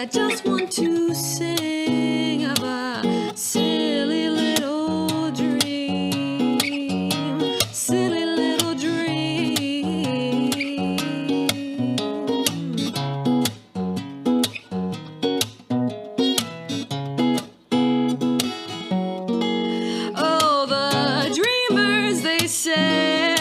I just want to sing of a silly little dream, silly little dream. Oh, the dreamers, they say,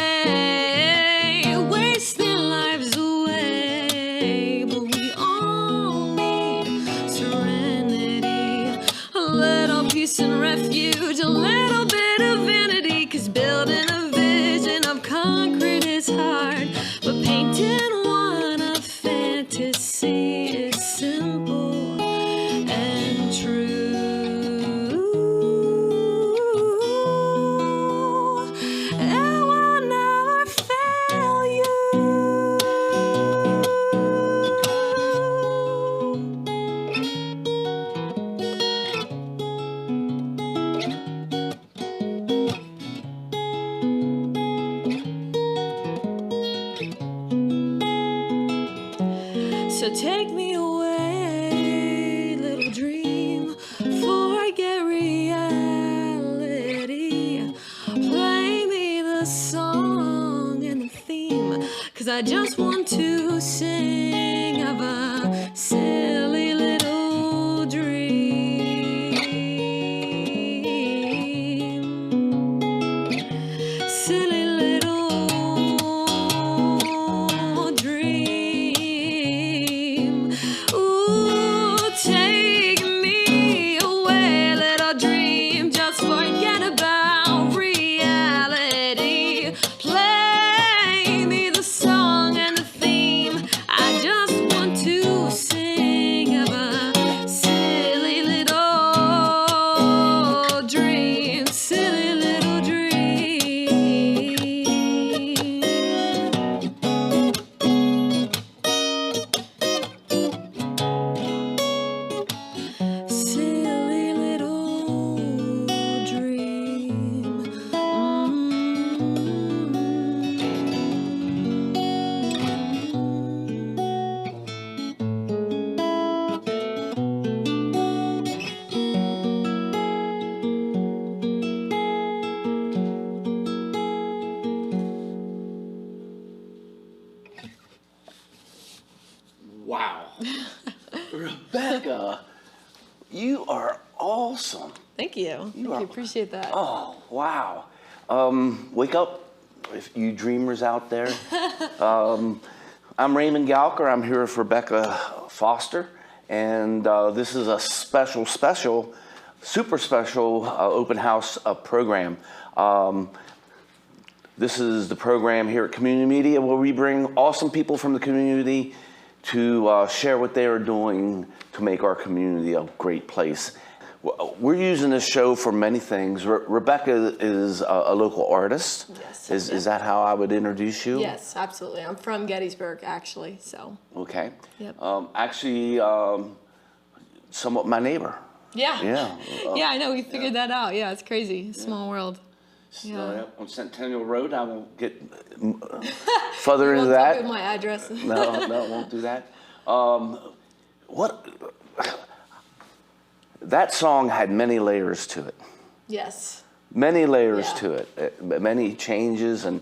wasting lives away, but we all need serenity, a little peace and refuge, a little bit of vanity, 'cause building a vision of concrete is hard, but painting one of fantasy is simple and true. It will never fail you. So take me away, little dream, forget reality. Play me the song and the theme, 'cause I just want to sing of a silly little dream. Silly little dream. Ooh, take me away, little dream. Just forget about reality. Play me the song and the theme. I just want to sing of a silly little dream. Silly little dream. Silly little dream. Wow. Rebekah, you are awesome. Thank you. Thank you. are- Appreciate that. Oh, wow. Wake up, if you dreamers out there. I'm Raymond Galker. I'm here with Rebekah Foster. And this is a super special open house program. This is the program here at Community Media where we bring awesome people from the community to share what they are doing to make our community a great place. We're using this show for many things. Rebekah is a local artist. Yes. Is that how I would introduce you? Yes, absolutely. I'm from Gettysburg, actually, so. Okay. Yep. Actually, somewhat my neighbor. Yeah. Yeah. Yeah, I know. We figured that out. Yeah, it's crazy. Small world. Yeah. On Centennial Road, I won't get further into Won't tell that. people my address. No, I won't do that. That song had many layers to it. Yes. Many layers Yeah. to it. Many changes, and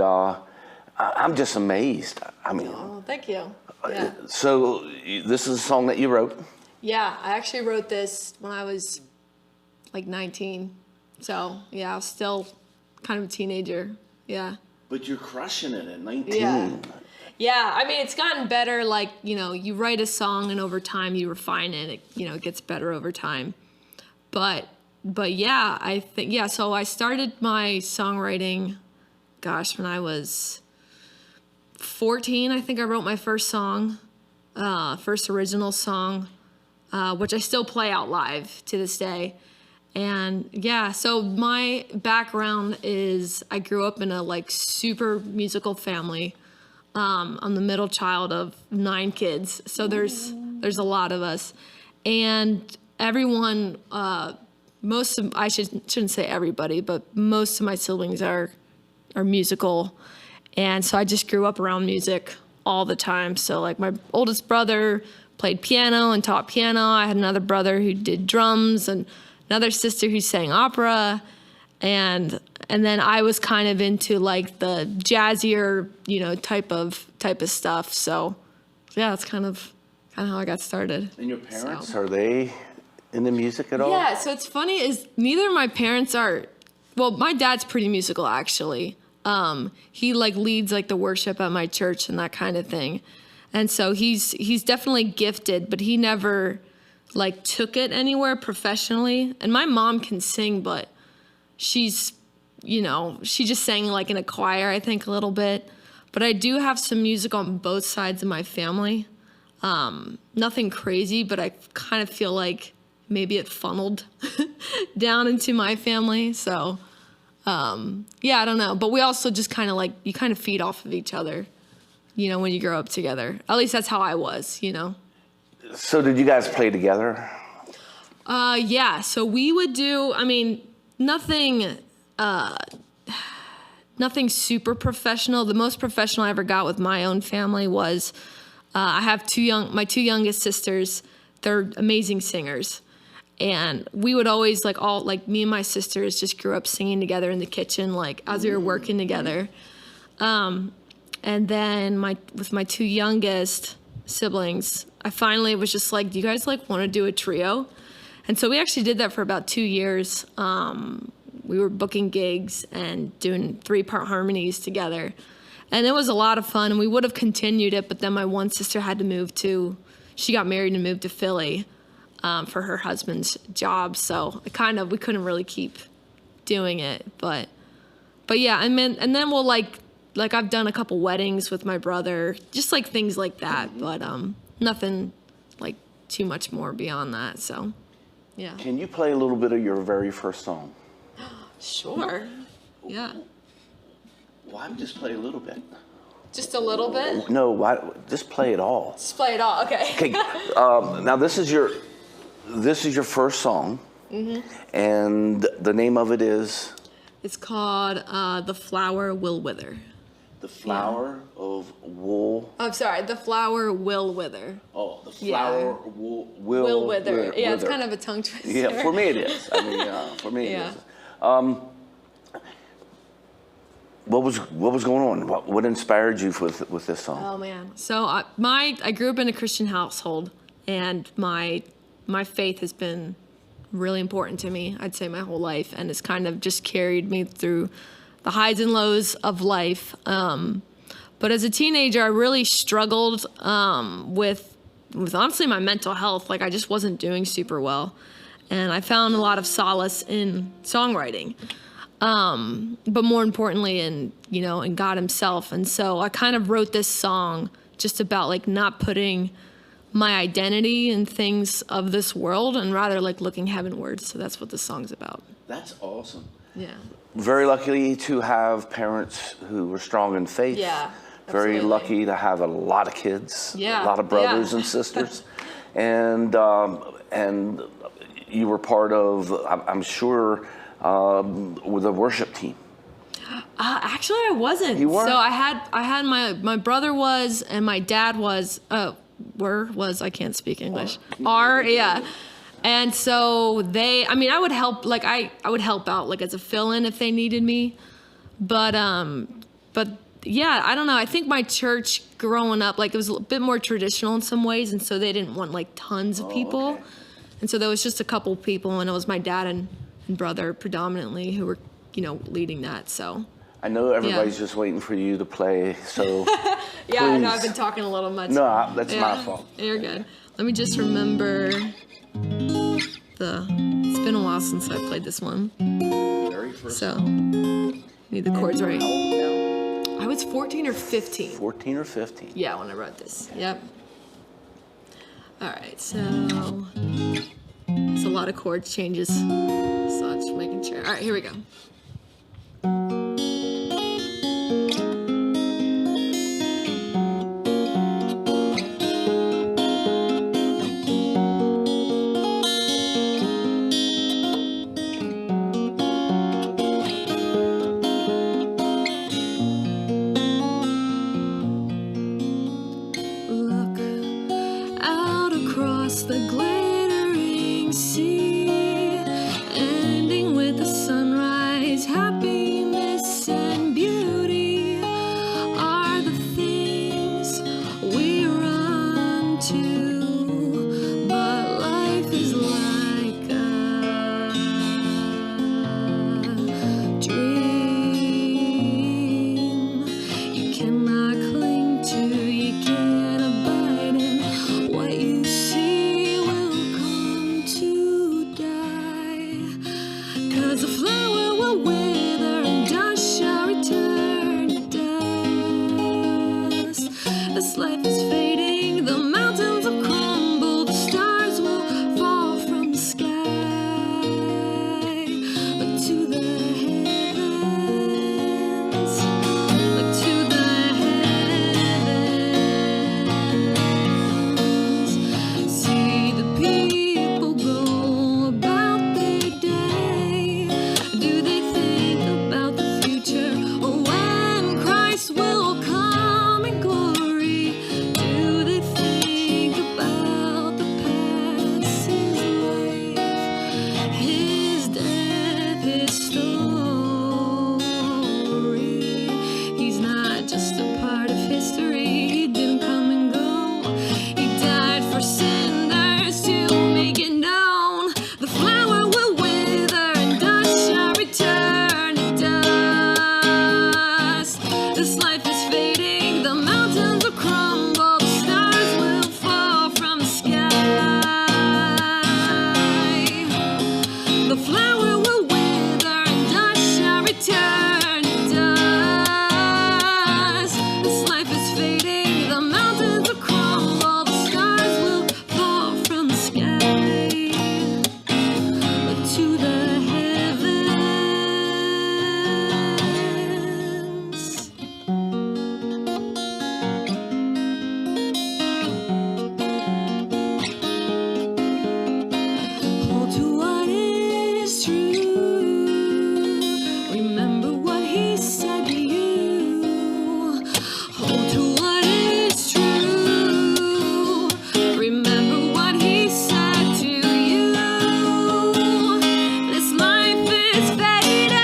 I'm just amazed. I mean, Oh, thank you. Yeah. so this is a song that you wrote. Yeah, I actually wrote this when I was like 19. So, yeah, I was still kind of a teenager. Yeah. But you're crushing it at 19. Yeah. Yeah, I mean, it's gotten better. Like, you write a song and over time you refine it. It gets better over time. But yeah, I think, yeah, so I started my songwriting, gosh, when I was 14. I think I wrote my first song, first original song, which I still play out live to this day. And yeah, so my background is I grew up in a super musical family. I'm the middle child of 9 kids, so there's a lot of us, and everyone, I shouldn't say everybody, but most of my siblings are musical, and so I just grew up around music all the time. So like my oldest brother played piano and taught piano. I had another brother who did drums and another sister who sang opera. And then I was kind of into like the jazzier, type of stuff. So yeah, that's kind of how I got started. And your parents, are they into music at all? Yeah, so it's funny is neither of my parents are, well, my dad's pretty musical actually. He like leads like the worship at my church and that kind of thing. And so he's definitely gifted, but he never like took it anywhere professionally. And my mom can sing, but she's, she just sang like in a choir, I think a little bit. But I do have some music on both sides of my family. Nothing crazy, but I kind of feel like maybe it funneled down into my family. So, yeah, I don't know. But we also just kind of like, you kind of feed off of each other, when you grow up together. At least that's how I was, So did you guys play together? Yeah. So we would do, nothing super professional. The most professional I ever got with my own family was, I have my two youngest sisters. They're amazing singers. And we would always me and my sisters just grew up singing together in the kitchen, like as we were working together. And then with my two youngest siblings, I finally was just like, do you guys want to do a trio? And so we actually did that for about 2 years. We were booking gigs and doing 3-part harmonies together. And it was a lot of fun, and we would have continued it, but then my one sister had to she got married and moved to Philly for her husband's job. So we couldn't really keep doing it. But yeah, and then we'll like I've done a couple weddings with my brother, just like things like that, but nothing like too much more beyond that. So yeah. Can you play a little bit of your very first song? Sure. Yeah. Why just play a little bit? Just a little bit? No, why just play it all? Just play it all. Okay. Okay. Now this is your first song, and the name of it is. It's called "The Flower Will Wither." The flower of wool. I'm sorry. The flower will wither. Oh, the flower will wither. Yeah, it's kind of a tongue twister. Yeah, for me it is. For me it is. What was going on? What inspired you with this song? Oh man. So I grew up in a Christian household, and my faith has been really important to me, I'd say my whole life, and it's kind of just carried me through the highs and lows of life. But as a teenager, I really struggled with honestly my mental health. Like I just wasn't doing super well, and I found a lot of solace in songwriting. But more importantly in God himself. And so I kind of wrote this song just about like not putting my identity in things of this world and rather like looking heavenward. So that's what this song's about. That's awesome. Yeah. Very lucky to have parents who were strong in faith. Yeah. Very Absolutely. lucky to have a lot of kids. Yeah. A lot of brothers and sisters. And you were part of, I'm sure, with a worship team. Actually, I wasn't. You weren't? So I had my brother was, and my dad was, I can't speak English. Yeah. And so I would help, I would help out, as a fill-in if they needed me. But yeah, I don't know. I think my church growing up, it was a bit more traditional in some ways, and so they didn't want, tons of people. Okay. And so there was just a couple people, and it was my dad and brother predominantly who were, leading that, so. I know everybody's just waiting for you to play, so yeah, I know I've been talking a little much. No, that's my fault. You're good. Let me just remember it's been a while since I played this one. Very first So, need the chords right. I was 14 or 15. 14 or 15. Yeah, when I wrote this. Yep. All right, so it's a lot of chord changes. So I'm just making sure. All right, here we go. Look out This life is fading, the mountains will crumble, the stars will fall from the sky. Look to the heavens, look to the heavens. See the people go about their day. Do they think about the future, or when Christ will come in glory? Do they think about the past, his life, his death, his story? He's not just a part of history. He didn't come and go. He died for sinners to make it known. The flower will wither and dust shall return to dust. This life is fading, the mountains will crumble, the stars will fall from the sky. The flower will wither and dust shall return to dust. This life is fading, the mountains will crumble, the stars will fall from the sky. Look to the heavens. Hold to what is true. Remember what he said to you. Hold to what is true. Remember what he said to you. This life is fading.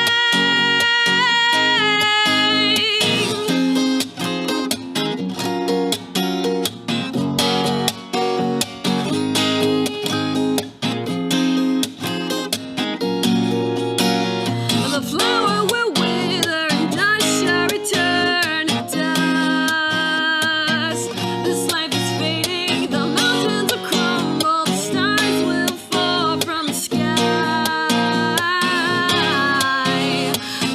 The flower will wither and dust shall return to dust. This life is fading, the mountains will crumble, the stars will fall from the sky.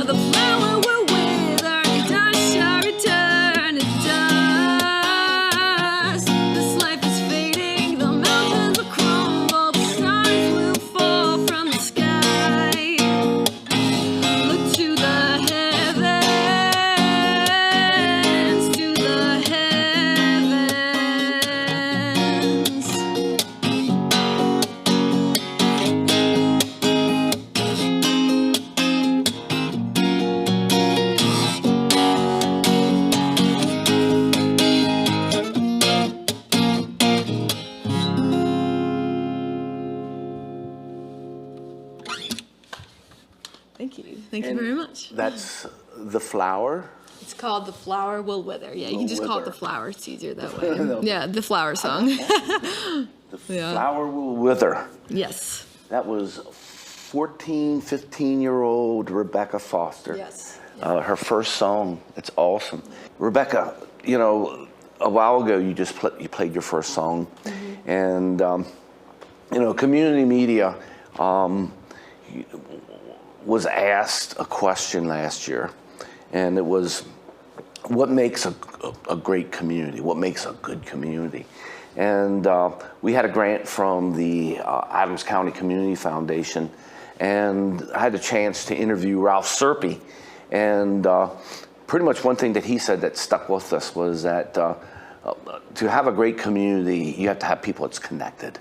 The flower will wither and dust shall return to dust. This life is fading, the mountains will crumble, the stars will fall from the sky. Look to the heavens, to the heavens. Thank you. Thank you And very much. That's The Flower. It's called The Flower Will Wither. Yeah, you can just call it The Wither. Flower. It's easier that way. No. Yeah, The Flower song. The Yeah. Flower Will Wither. Yes. That was 14, 15-year-old Rebekah Foster. Yes. Her first song. It's awesome. Rebekah, you know, a while ago you just you played your first song, and you know, community media was asked a question last year, and it was, what makes a great community? What makes a good community? And we had a grant from the Adams County Community Foundation, and I had a chance to interview Ralph Serpy. And pretty much one thing that he said that stuck with us was that to have a great community, you have to have people that's connected.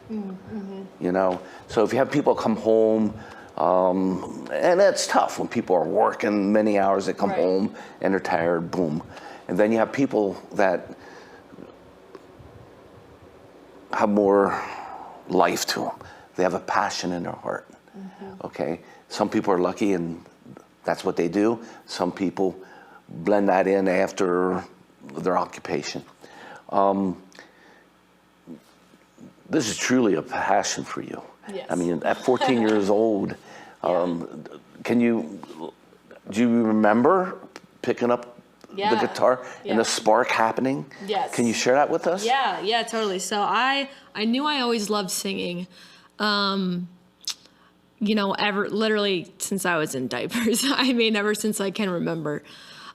You know, so if you have people come home, and that's tough when people are working many hours, they come home and they're tired, boom. And then you have people that have more life to them. They have a passion in their heart. Okay, some people are lucky and that's what they do. Some people blend that in after their occupation. This is truly a passion for you. Yes. I mean, at 14 years old, do you remember picking up the guitar and the spark happening? Yes. Can you share that with us? Yeah, totally. So I knew I always loved singing. You know, literally since I was in diapers. I mean, ever since I can remember.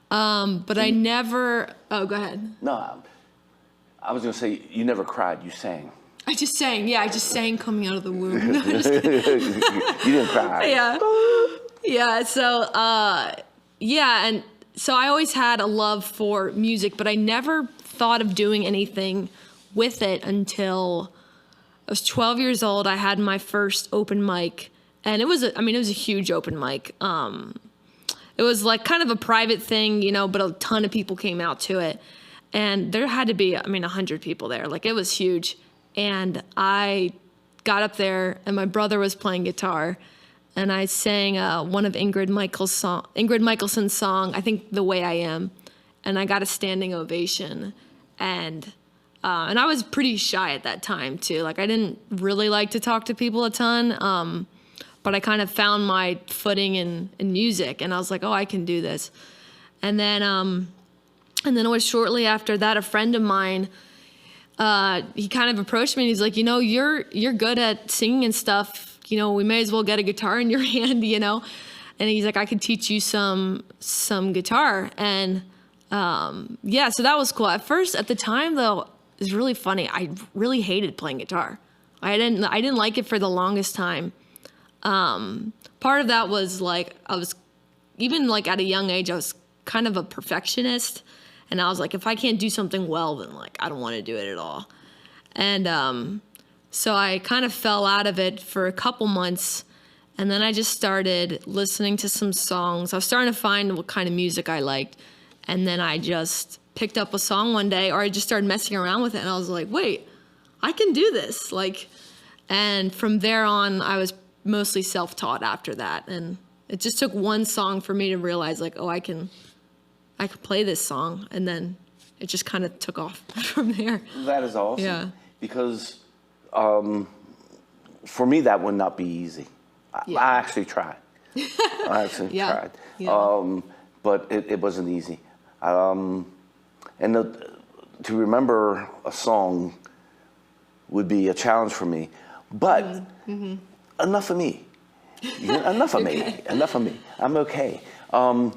But I never. Oh, go ahead. No. I was going to say, you never cried, you sang. I just sang. Yeah, I just sang coming out of the womb. No, just You didn't cry. yeah. Yeah. So, yeah. And so I always had a love for music, but I never thought of doing anything with it until I was 12 years old. I had my first open mic, and it was a huge open mic. It was like kind of a private thing, you know, but a ton of people came out to it. And there had to be, 100 people there. Like, it was huge. And I got up there, and my brother was playing guitar, and I sang one of Ingrid Michaelson's song, I think "The Way I Am," and I got a standing ovation. And I was pretty shy at that time too. Like, I didn't really like to talk to people a ton, but I kind of found my footing in music, and I was like, oh, I can do this. And then it was shortly after that, a friend of mine, he kind of approached me, and he's like, you know, you're good at singing and stuff. You know, we may as well get a guitar in your hand, you know? And he's like, I could teach you some guitar. And yeah, so that was cool. At first, at the time though, it was really funny. I really hated playing guitar. I didn't like it for the longest time. Part of that was like, I was, even like at a young age, I was kind of a perfectionist. And I was like, if I can't do something well, then like, I don't want to do it at all. And so I kind of fell out of it for a couple months. And then I just started listening to some songs. I was starting to find what kind of music I liked. And then I just picked up a song one day, or I just started messing around with it. And I was like, wait, I can do this. Like, and from there on, I was mostly self-taught after that. And it just took one song for me to realize, like, oh, I could play this song. And then it just kind of took off from there. That is awesome. Yeah. Because for me, that would not be easy. Yeah. I actually tried. Yeah. Yeah. But it wasn't easy. And to remember a song would be a challenge for me. But enough of me. Enough of me. Enough of me. I'm okay. You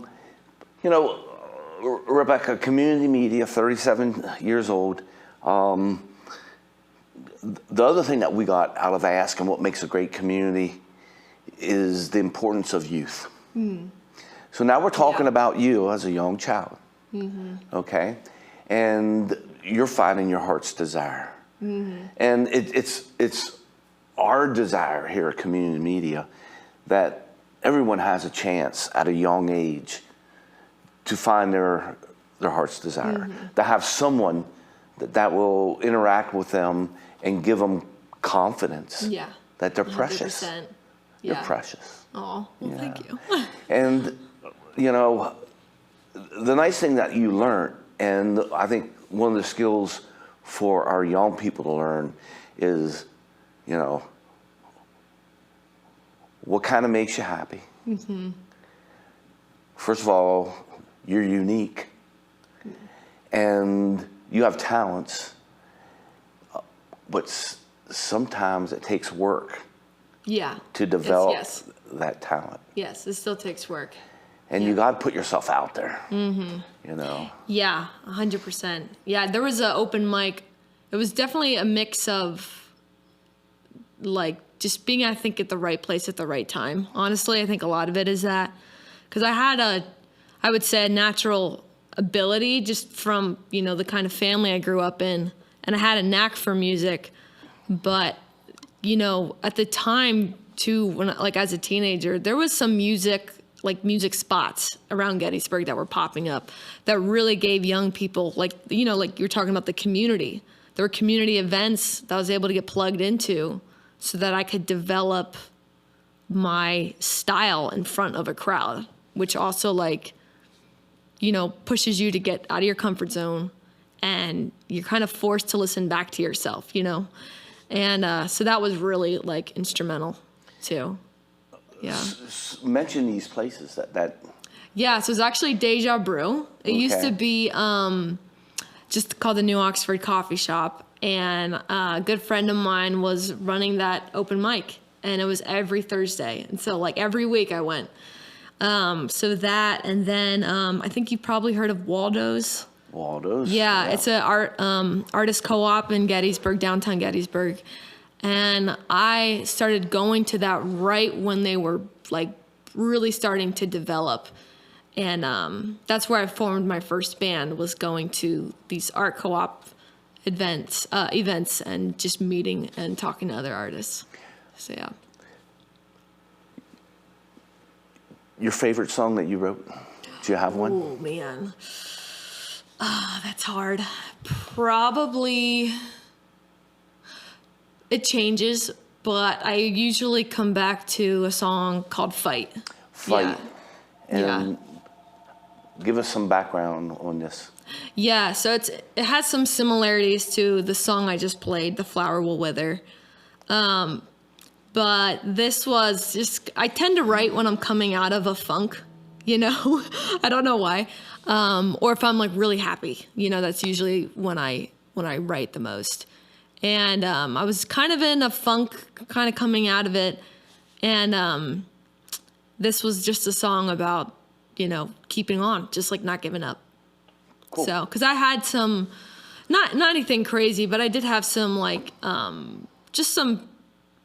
know, Rebekah, community media, 37 years old. The other thing that we got out of Ask and what makes a great community is the importance of youth. So now we're talking about you as a young child, okay? And you're finding your heart's desire. And it's our desire here at Community Media that everyone has a chance at a young age to find their heart's desire, to have someone that will interact with them and give them confidence that they're precious. 100%. You're precious. Oh, well, thank you. And, you know, the nice thing that you learn, and I think one of the skills for our young people to learn is, you know, what kind of makes you happy. First of all, you're unique. And you have talents, but sometimes it takes work to develop that talent. Yes, it still takes work. And you got to put yourself out there, you know? Yeah, 100%. Yeah, there was an open mic. It was definitely a mix of, like, just being, I think, at the right place at the right time. Honestly, I think a lot of it is that. Because I had I would say, a natural ability just from, you know, the kind of family I grew up in. And I had a knack for music. But, you know, at the time, too, when, like, as a teenager, there was some music spots around Gettysburg that were popping up that really gave young people, like, you know, like you're talking about the community. There were community events that I was able to get plugged into so that I could develop my style in front of a crowd, which also, like, you know, pushes you to get out of your comfort zone, and you're kind of forced to listen back to yourself, you know? And so that was really, like, instrumental too. Yeah. Mention these places that. Yeah, so it's actually Deja Brew. It used to be just called the New Oxford Coffee Shop, and a good friend of mine was running that open mic, and it was every Thursday. And so, like, every week I went. So that, and then I think you probably heard of Waldo's. Waldo's. Yeah, it's a artist co-op in Gettysburg, downtown Gettysburg. And I started going to that right when they were like really starting to develop. And that's where I formed my first band, was going to these art co-op events and just meeting and talking to other artists. So yeah. Your favorite song that you wrote? Do you have one? Oh man. That's hard. Probably, it changes, but I usually come back to a song called Fight. Fight. Yeah. And give us some background on this. Yeah, so it has some similarities to the song I just played, The Flower Will Wither. But this was just, I tend to write when I'm coming out of a funk, you know? I don't know why. Or if I'm like really happy, you know, that's usually when I write the most. And I was kind of in a funk, kind of coming out of it. And this was just a song about, you know, keeping on, just like not giving up. Cool. So, because I had some, not anything crazy, but I did have some like, just some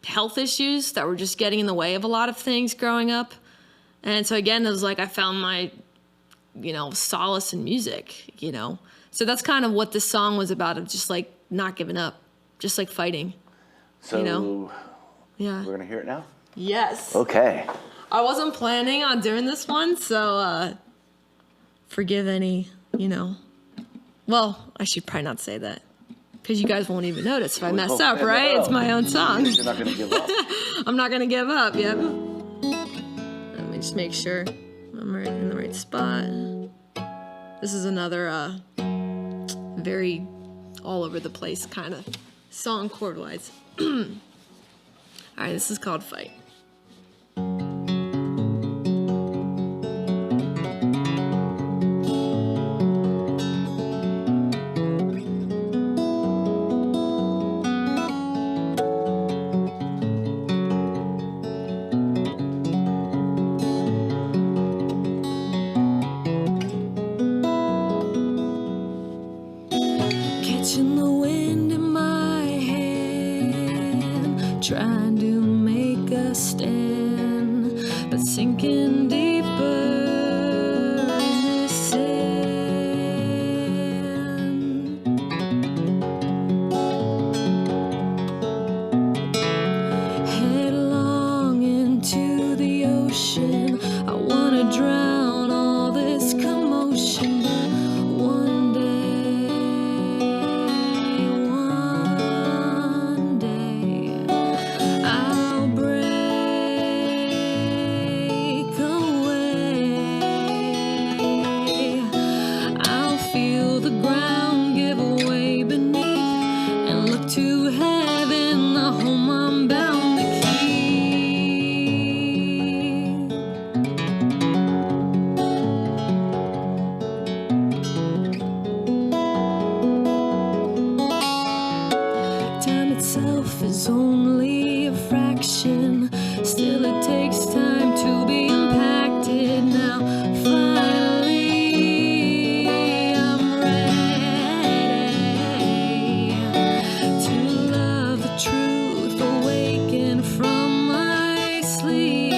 health issues that were just getting in the way of a lot of things growing up. And so again, it was like I found my, you know, solace in music, you know. So that's kind of what this song was about, of just like not giving up, just like fighting. So you know? Yeah. We're going to hear it now? Yes. Okay. I wasn't planning on doing this one, so forgive any, you know. Well, I should probably not say that, because you guys won't even notice if I mess up, right? It's my own song. You're not going to give up. I'm not going to give up, yep. Let me just make sure I'm right in the right spot. This is another very all over the place kind of song chord-wise. All right, this is called Fight. Catching the wind in my hand, trying to make a stand, but sinking deeper in the sand. Headlong into the ocean, I wanna drown all this commotion, but one day I'll break away. I'll feel the ground give way beneath and look to heaven, the home I'm bound to keep. Time itself is only a fraction, still it takes time to be impacted. Now finally I'm ready to love the truth, awaken from my sleep.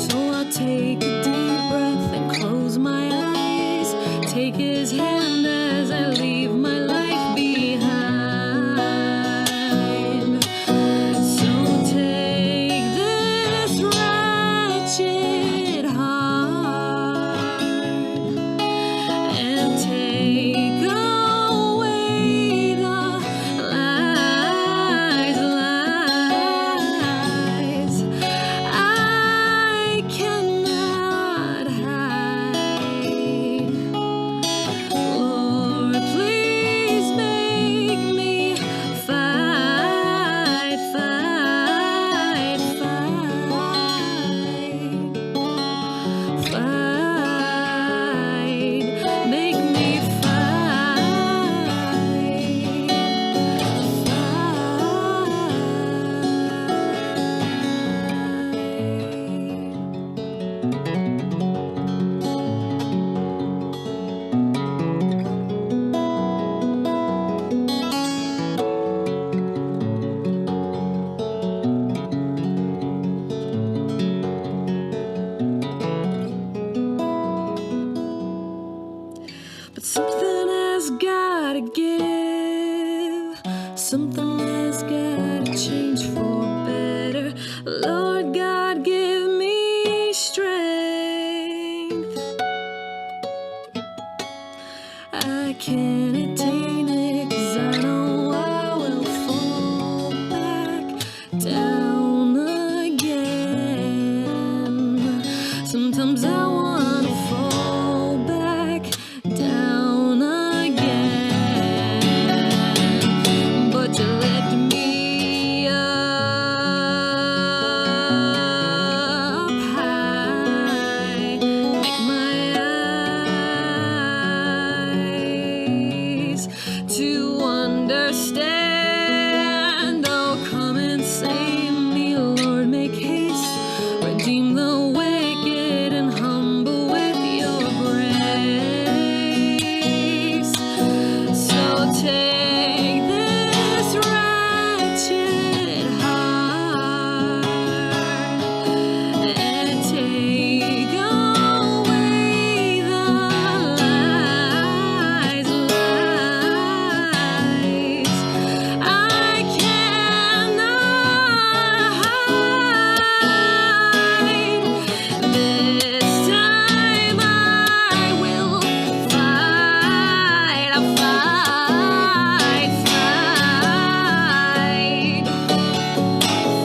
So I'll take a deep breath and close my eyes, take his hand as I leave my life behind. So take this wretched heart and take away the lies. I cannot hide. but something has gotta give. Something has gotta change for better. Lord God, give me strength. I can't attain it 'cause I know I will fall back down again. Sometimes I wanna fall back down again, but you lift me up high, make my eyes to understand. Oh, come and save me, Lord, make haste, redeem the wicked and humble with your grace. So take this wretched heart and take away the lies. I cannot hide. This time I will fight. I'll fight, fight,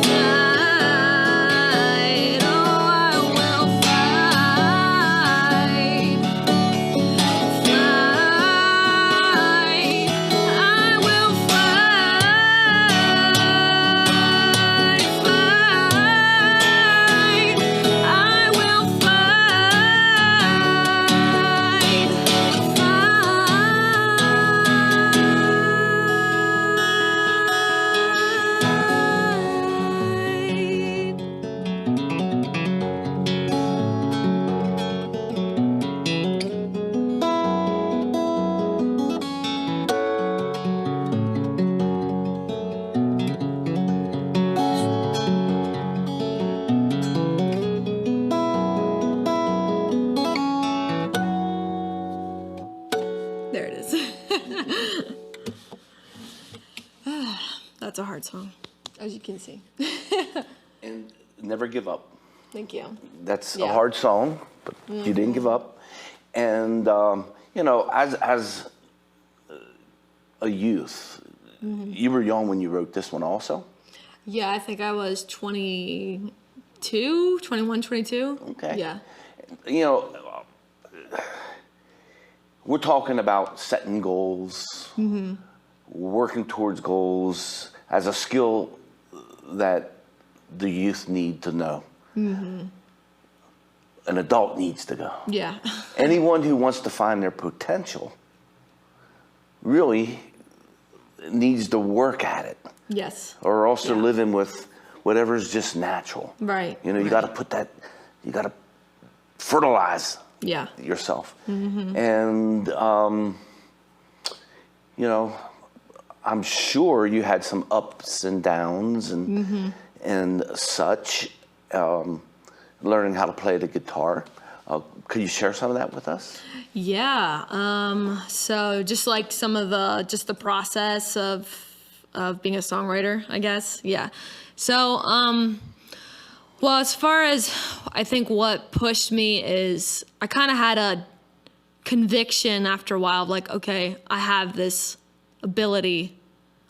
fight. Oh, I will fight, fight. I will fight, fight. I will fight. There it is. That's a hard song, as you can see. And never give up. Thank you. That's a Yeah. hard song, but you didn't give up. And you know, as a youth, you were young when you wrote this one also. Yeah, I think I was 22, 21, 22. Okay. Yeah. You know, we're talking about setting goals, working towards goals as a skill that the youth need to know. An adult needs to go. Yeah. Anyone who wants to find their potential really needs to work at it, Yes. or else they're Yeah. living with whatever's just natural. Right. You know, you right. got to put that, you got to fertilize Yeah. yourself. And, you know, I'm sure you had some ups and downs and such, learning how to play the guitar. Could you share some of that with us? Yeah. So just like some of the process of being a songwriter, I guess. Yeah. So, well, as far as I think what pushed me is I kind of had a conviction after a while of like, okay, I have this ability,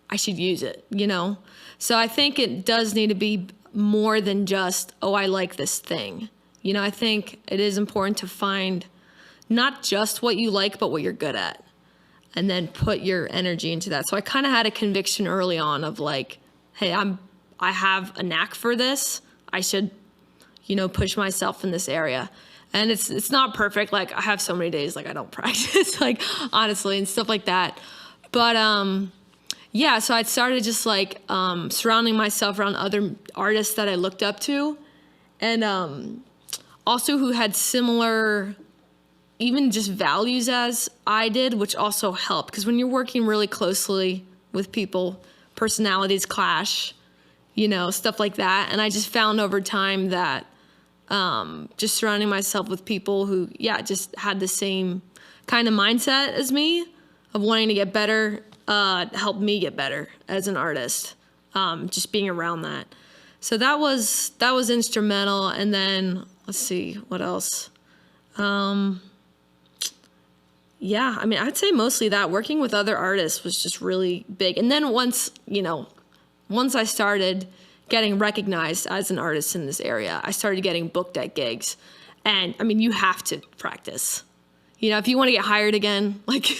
I should use it, you know? So I think it does need to be more than just, oh, I like this thing. You know, I think it is important to find not just what you like, but what you're good at, and then put your energy into that. So I kind of had a conviction early on of like, hey, I have a knack for this. I should, you know, push myself in this area. And it's not perfect. Like I have so many days like I don't practice, like honestly, and stuff like that. But yeah, so I started just like surrounding myself around other artists that I looked up to, and also who had similar, even just values as I did, which also helped. Because when you're working really closely with people, personalities clash, you know, stuff like that. And I just found over time that just surrounding myself with people who, yeah, just had the same kind of mindset as me, of wanting to get better, helped me get better as an artist. Just being around that. So that was instrumental. And then let's see what else. Yeah, I mean, I'd say mostly that. Working with other artists was just really big. And then once I started getting recognized as an artist in this area, I started getting booked at gigs. And I mean, you have to practice. If you want to get hired again, like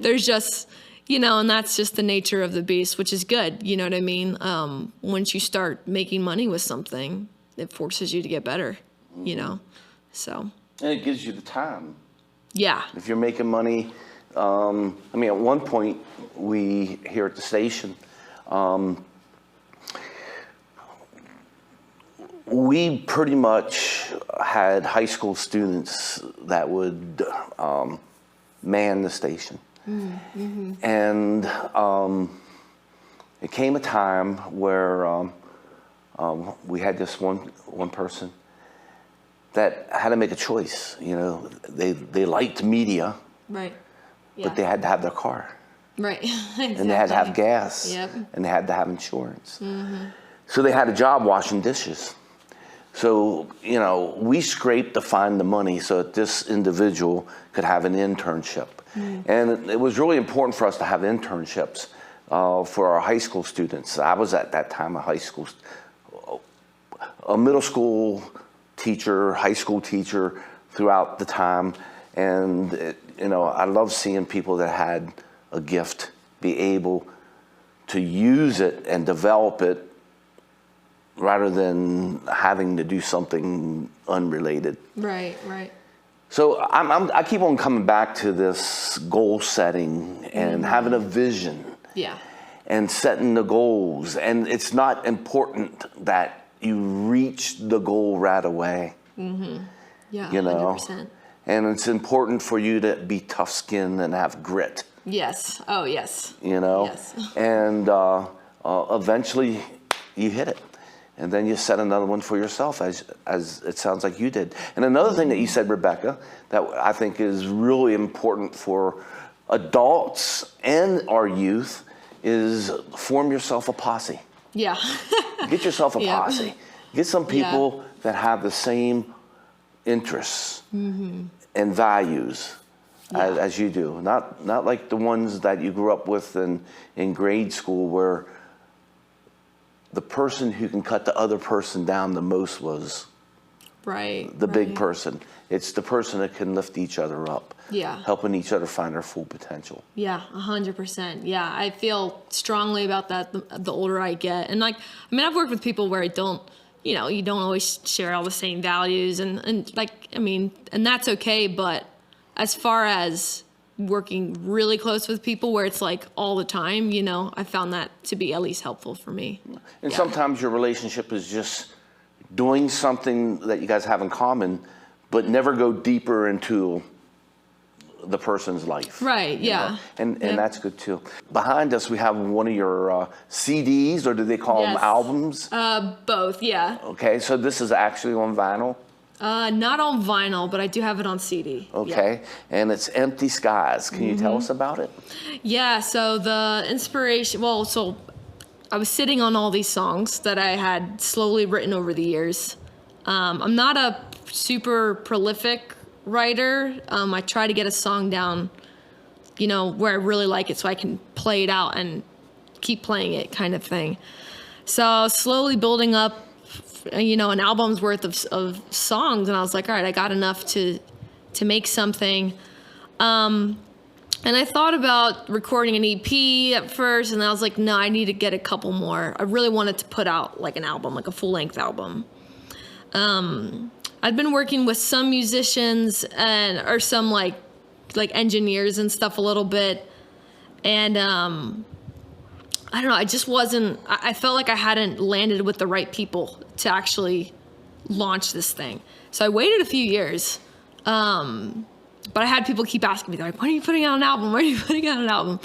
there's just, and that's just the nature of the beast, which is good. You know what I mean? Once you start making money with something, it forces you to get better, so. And it gives you the time. Yeah. If you're making money, I mean, at one point, we here at the station, we pretty much had high school students that would man the station. Mm-hmm. And it came a time where we had this one person that had to make a choice. They liked media, right? Yeah. But they had to have their car, right? Exactly. And they had to have gas, yep. And they had to have insurance. Mm-hmm. So they had a job washing dishes. So we scraped to find the money so that this individual could have an internship. Mm-hmm. And it was really important for us to have internships for our high school students. I was at that time a middle school teacher, high school teacher throughout the time. And, I love seeing people that had a gift be able to use it and develop it rather than having to do something unrelated. Right. So I keep on coming back to this goal setting and having a vision. Yeah. And setting the goals. And it's not important that you reach the goal right away. Mm-hmm. Yeah, 100%. And it's important for you to be tough-skinned and have grit. Yes. Oh, yes. Yes. And eventually you hit it. And then you set another one for yourself, as it sounds like you did. And another thing that you said, Rebekah, that I think is really important for adults and our youth is form yourself a posse. Yeah. Get yourself a posse. Get some people that have the same interests and values as you do. Not like the ones that you grew up with in grade school where the person who can cut the other person down the most was the big person. It's the person that can lift each other up. Yeah. Helping each other find their full potential. Yeah, 100%. Yeah, I feel strongly about that the older I get. And I've worked with people where you don't always share all the same values and that's okay. But as far as working really close with people where it's all the time, I found that to be at least helpful for me. And sometimes your relationship is just doing something that you guys have in common, but never go deeper into the person's life. Right, yeah. And that's good too. Behind us, we have one of your CDs, or do they call them albums? Both, yeah. Okay, so this is actually on vinyl? Not on vinyl, but I do have it on CD. Okay, and it's Empty Skies. Can you tell us about it? Yeah, so the inspiration, so I was sitting on all these songs that I had slowly written over the years. I'm not a super prolific writer. I try to get a song down, where I really like it so I can play it out and keep playing it kind of thing. So slowly building up, an album's worth of songs, and I was like, all right, I got enough to make something. And I thought about recording an EP at first, and I was like, no, I need to get a couple more. I really wanted to put out an album, a full-length album. I'd been working with some musicians or some engineers and stuff a little bit, and I don't know, I just wasn't, I felt like I hadn't landed with the right people to actually launch this thing. So I waited a few years, but I had people keep asking me, they're like, when are you putting out an album? When are you putting out an album?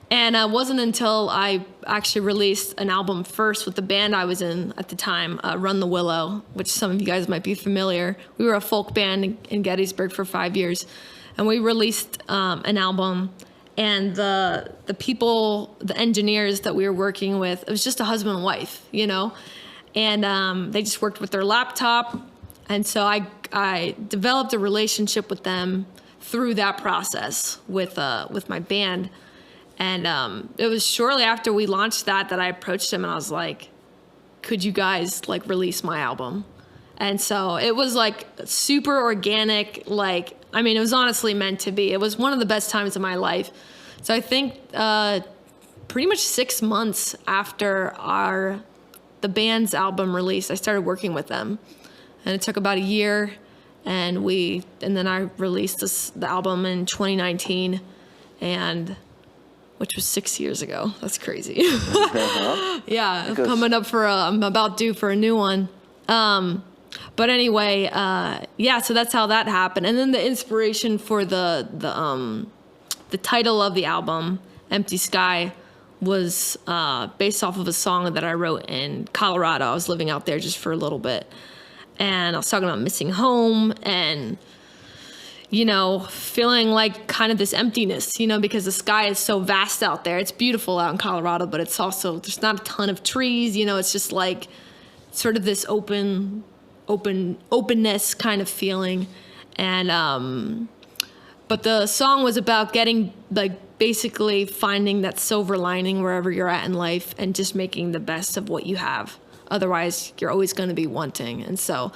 And it wasn't until I actually released an album first with the band I was in at the time, Run the Willow, which some of you guys might be familiar. We were a folk band in Gettysburg for 5 years. and we released an album. And the people, the engineers that we were working with, it was just a husband and wife, you know, and they just worked with their laptop. And so I developed a relationship with them through that process with my band. And it was shortly after we launched that I approached them and I was like, could you guys like release my album? And so it was like super organic. Like, I mean, it was honestly meant to be. It was one of the best times of my life. So I think pretty much 6 months after the band's album release, I started working with them. And it took about a year, and then I released the album in 2019, which was 6 years ago. That's crazy. Yeah, I'm about due for a new one. But anyway, so that's how that happened. And then the inspiration for the title of the album, Empty Sky, was based off of a song that I wrote in Colorado. I was living out there just for a little bit. And I was talking about missing home and, you know, feeling like kind of this emptiness, you know, because the sky is so vast out there. It's beautiful out in Colorado, but it's also, there's not a ton of trees, you know, it's just like sort of this openness kind of feeling. And, but the song was about getting, like, basically finding that silver lining wherever you're at in life and just making the best of what you have. Otherwise, you're always going to be wanting. And so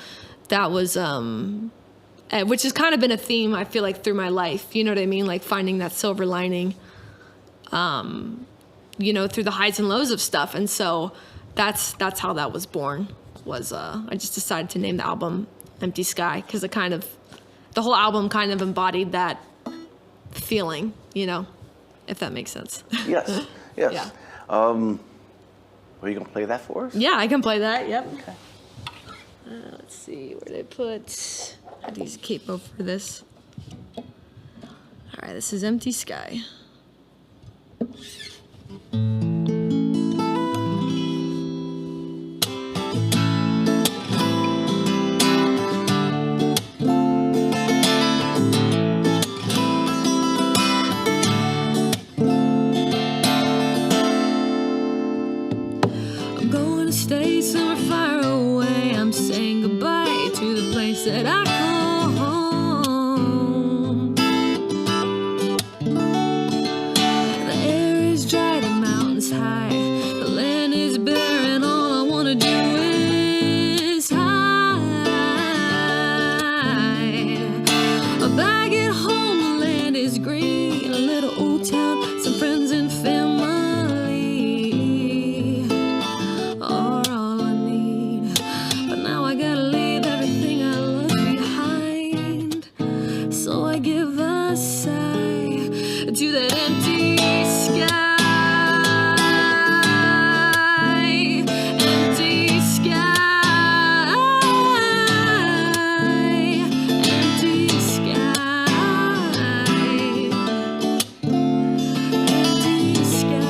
that was, which has kind of been a theme, I feel like, through my life. You know what I mean? Like finding that silver lining, you know, through the highs and lows of stuff. And so that's how that was born. I just decided to name the album Empty Sky because the whole album kind of embodied that feeling, you know, if that makes sense. Yes. Yeah. Are you going to play that for us? Yeah, I can play that. Yep. Okay. Let's see, where did I put? I had to use a capo for this. All right, this is Empty Sky. Stay somewhere far away. I'm saying goodbye to the place that I call home. The air is dry, the mountains high, the land is bare, and all I wanna do is hide. Back at home, the land is green, a little old town, some friends and family. To that empty sky, empty sky, empty sky, empty sky.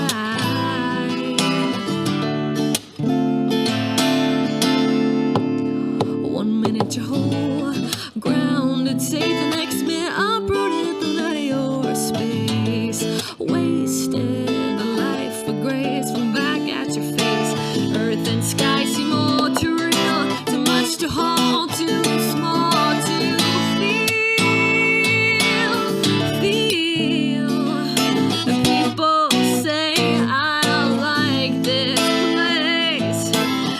1 minute you're whole, grounded, safe, the next minute uprooted, the night of your space. Wasted the life of grace from back at your face. Earth and sky seem more too real, too much to hold, too small to feel. The people say I don't like this place.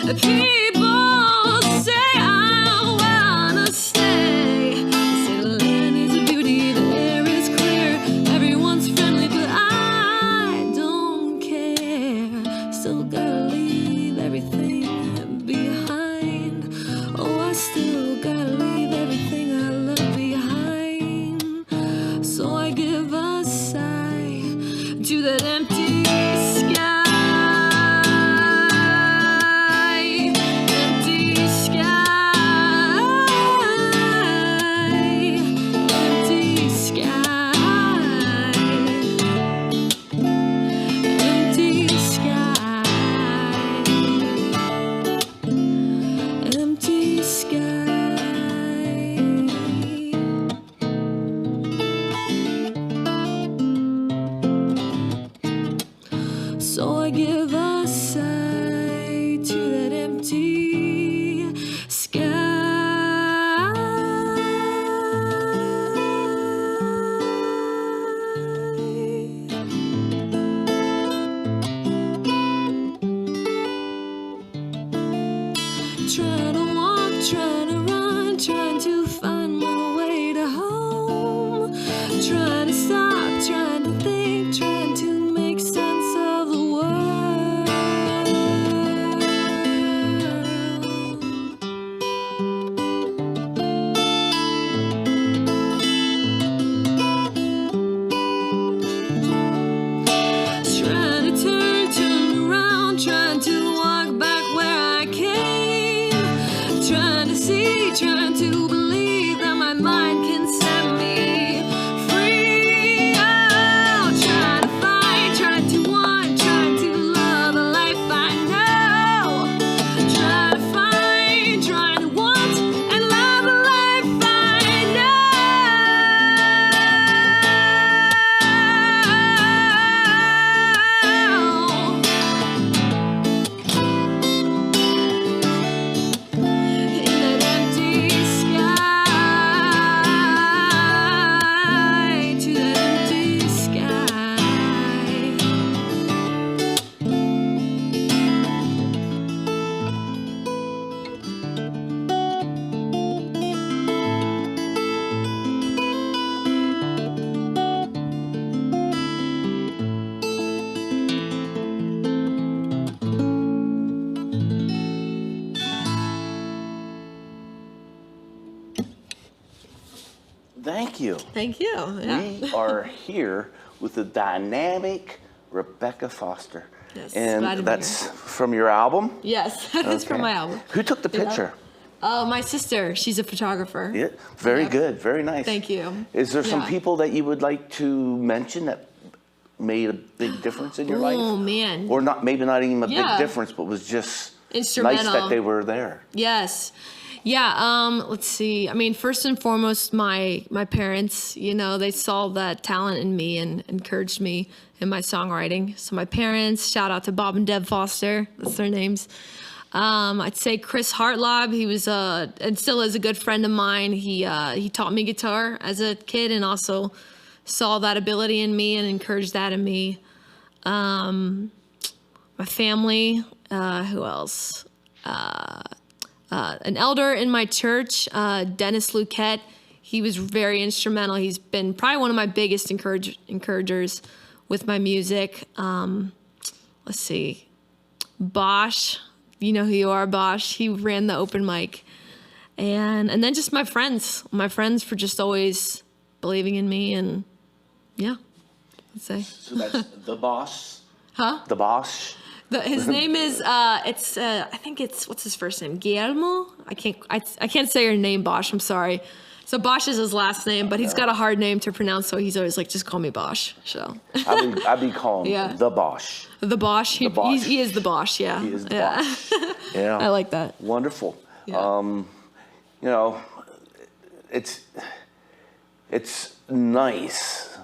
The people say I don't wanna stay. They say the land is a beauty, the air is clear, everyone's friendly, but I don't care. Still gotta leave everything behind. Oh, I still gotta leave everything I love behind. So I give a sigh to that empty sky. Empty sky. Empty sky. Empty sky. Empty sky. I give a sigh to that empty sky. Trying to walk, trying to run, trying to find my way to home. Trying to stop, trying to think, trying to make sense of the world. Trying to turn around, trying to walk back where I came. Trying to see, trying to believe that my mind can set me free. Oh, trying to find, trying to want, trying to love the life I know. Trying to find, trying to want, and love the life I know. In that empty sky, to that empty sky. Thank you. Thank you. Yeah. We are here with the dynamic Rebekah Foster. Yes, glad to And be that's here. from your album? Yes, that's from Okay. my album. Who took the picture? My sister, she's a photographer. Yeah, very Yeah. good, very nice. Thank you. Is there some Yeah. people that you would like to mention that made a big difference in your life? Oh, man. Or not, maybe not even a Yeah. big difference, but was just nice Instrumental. that they were there. Yes. Yeah, let's see. I mean, first and foremost, my parents, you know, they saw that talent in me and encouraged me in my songwriting. So my parents, shout out to Bob and Deb Foster, that's their names. I'd say Chris Hartlob, he was and still is a good friend of mine. He taught me guitar as a kid and also saw that ability in me and encouraged that in me. My family, who else? An elder in my church, Dennis Luquette. He was very instrumental. He's been probably one of my biggest encouragers with my music. Let's see. Bosch, you know who you are, Bosch. He ran the open mic. And then just my friends for just always believing in me and yeah, I'd say. So that's the boss? Huh? The boss? His name is I think it's what's his first name? Guillermo? I can't say your name, Bosch. I'm sorry. So Bosch is his last name, but he's got a hard name to pronounce, so he's always like, just call me Bosch. So I'd be calling Yeah. the Bosch. the Bosch. He, The Bosch. he is the Bosch. Yeah. He is the yeah. Bosch. Yeah. I like that. Wonderful. Yeah. You know, it's nice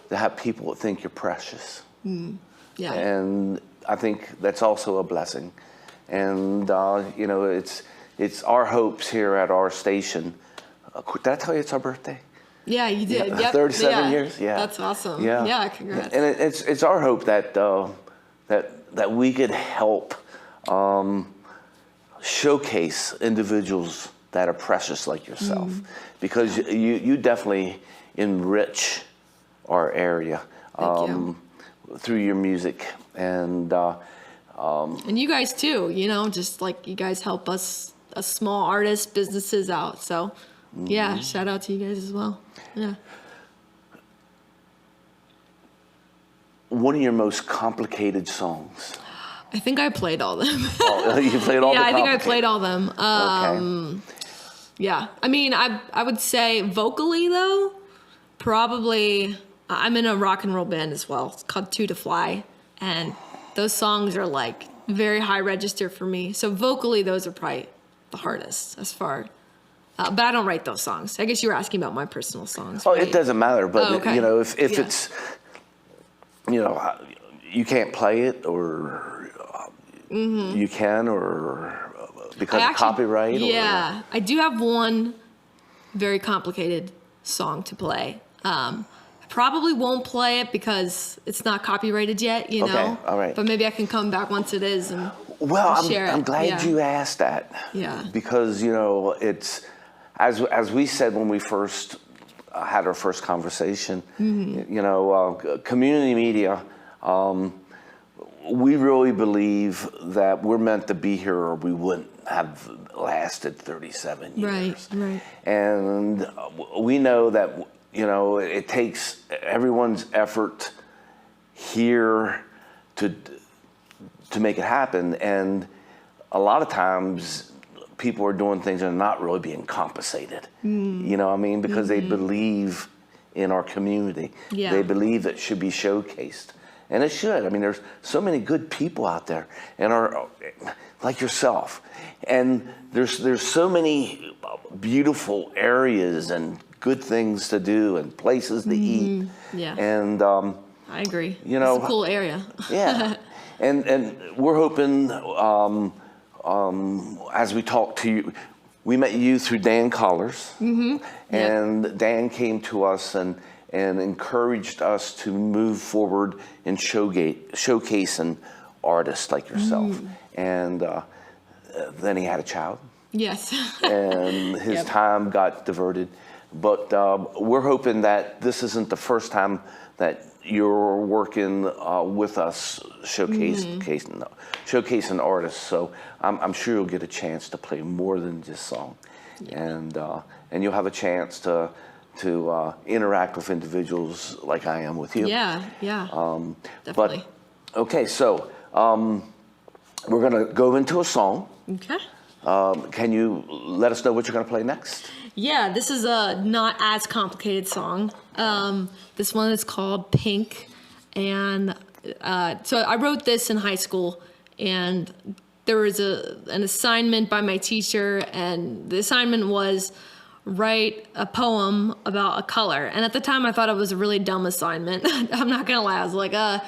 to have people that think you're precious. Yeah. And I think that's also a blessing. And, you know, it's our hopes here at our station. Did I tell you it's our birthday? Yeah, you did. Yep. 37 yeah. years? Yeah. That's awesome. Yeah. Yeah, congrats. And it's our hope that that we could help showcase individuals that are precious like yourself, because you definitely enrich our area Thank you. through your music, and And you guys too, you know, just like you guys help us small artists, businesses out. So yeah, shout out to you guys as well. Yeah. one of your most complicated songs. I think I played all them. Oh, you played all yeah, the I think I complicated- played all them. Okay. Yeah. I mean, I would say vocally though, probably I'm in a rock and roll band as well. It's called Two to Fly, and those songs are like very high register for me. So vocally, those are probably the hardest as far. But I don't write those songs. I guess you were asking about my personal songs. Oh, right? it doesn't matter, but Oh, okay. you know, if Yeah. it's, you know, you can't play it, or you can, or because of copyright? Yeah, I do have one very complicated song to play. I probably won't play it because it's not copyrighted yet, you know. Okay, all right. But maybe I can come back once it is and share it. I'm glad you asked that. Yeah. Because, you know, it's, as we said when we first had our first conversation, you know, community media, we really believe that we're meant to be here or we wouldn't have lasted 37 years. Right. And we know that, you know, it takes everyone's effort here to make it happen. And a lot of times people are doing things that are not really being compensated. You know what I mean? Because they believe in our community. Yeah. They believe it should be showcased. And it should. I mean, there's so many good people out there, and are like yourself. And there's so many beautiful areas and good things to do and places to eat. Yeah. And I agree. you know, it's a cool area. yeah. And we're hoping, as we talk to you, we met you through Dan Collars, and Dan came to us and encouraged us to move forward in showcasing artists like yourself. And then he had a child. Yes. And his time got diverted. But we're hoping that this isn't the first time that you're working with us showcasing artists. So I'm sure you'll get a chance to play more than just song. And you'll have a chance to interact with individuals like I am with you. Yeah. Definitely. But okay, so we're gonna go into a song. Okay. Can you let us know what you're gonna play next? Yeah, this is a not as complicated song. This one is called Pink. And so I wrote this in high school, and there was an assignment by my teacher, and the assignment was write a poem about a color. And at the time I thought it was a really dumb assignment. I'm not gonna lie, I was like, I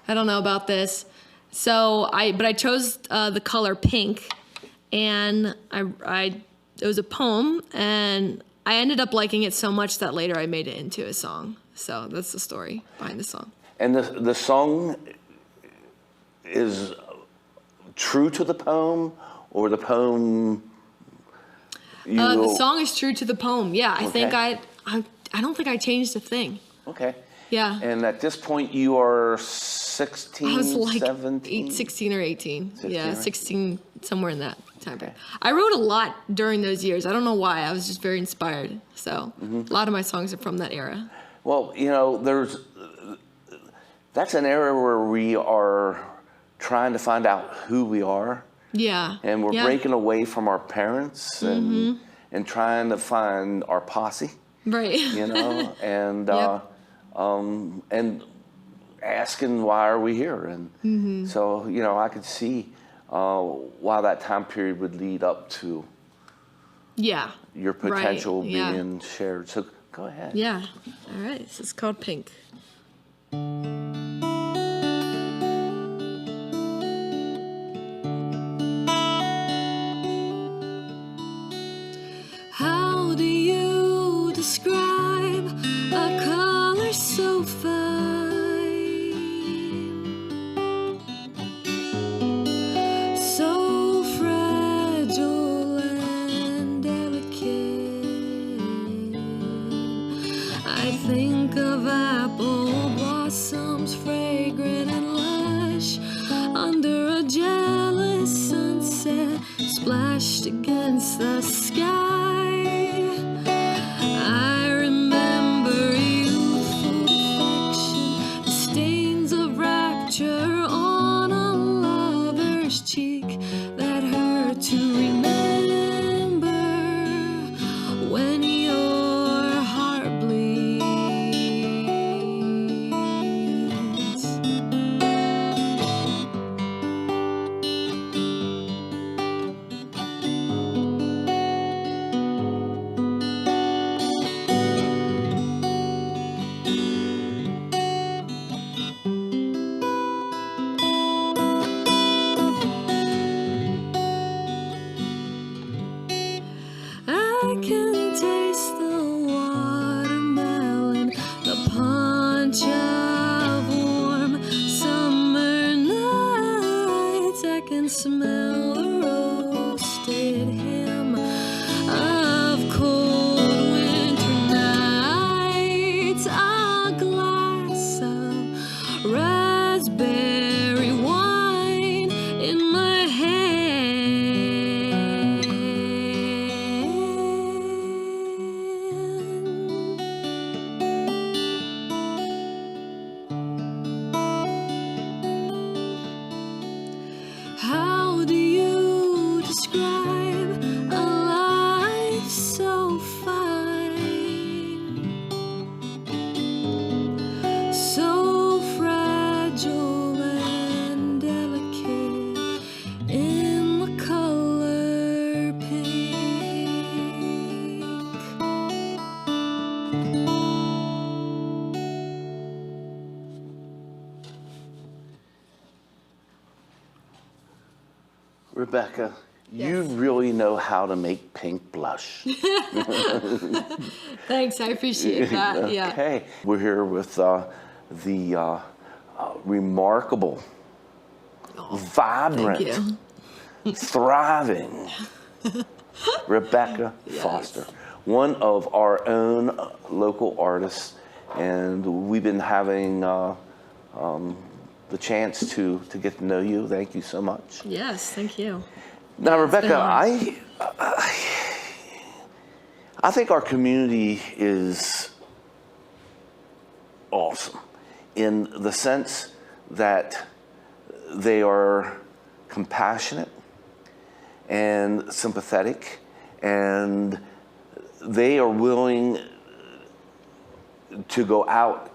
don't know about this. So I chose the color pink, and it was a poem, and I ended up liking it so much that later I made it into a song. So that's the story behind the song. And the song is true to the poem, or the poem? The song is true to the poem. Yeah, I think Okay. I don't think I changed a thing. Okay. Yeah. And at this point, you are 16, I was like 17? 16 or 18. 16, Yeah, right? 16, somewhere in that time period. I wrote a lot during those years. I don't know why. I was just very inspired. So a lot of my songs are from that era. Well, you know, that's an era where we are trying to find out who we are. Yeah. And we're breaking away from our parents and trying to find our posse, Right. you know, and Yep. and asking why are we here, and so you know I could see why that time period would lead up to Yeah. your potential Right, yeah. being shared. So go ahead. Yeah. All right. This is called Pink. How do you describe a color so fine, so fragile and delicate? I think of apple blossoms, fragrant and lush, under a jealous sunset, splashed against the sky. I remember youthful affection, the stains of rapture on a lover's cheek that hurt to remember when your heart bleeds. Rebekah, you Yes. really know how to make pink blush. Thanks, I appreciate that. Yeah. Okay. We're here with the remarkable, vibrant, Thank you. thriving Rebekah Foster, one of our own local artists, and we've been having the chance to get to know you. Thank you so much. Yes, thank you. Now, Rebekah, been I think our community is awesome in the sense that they are compassionate and sympathetic, and they are willing to go out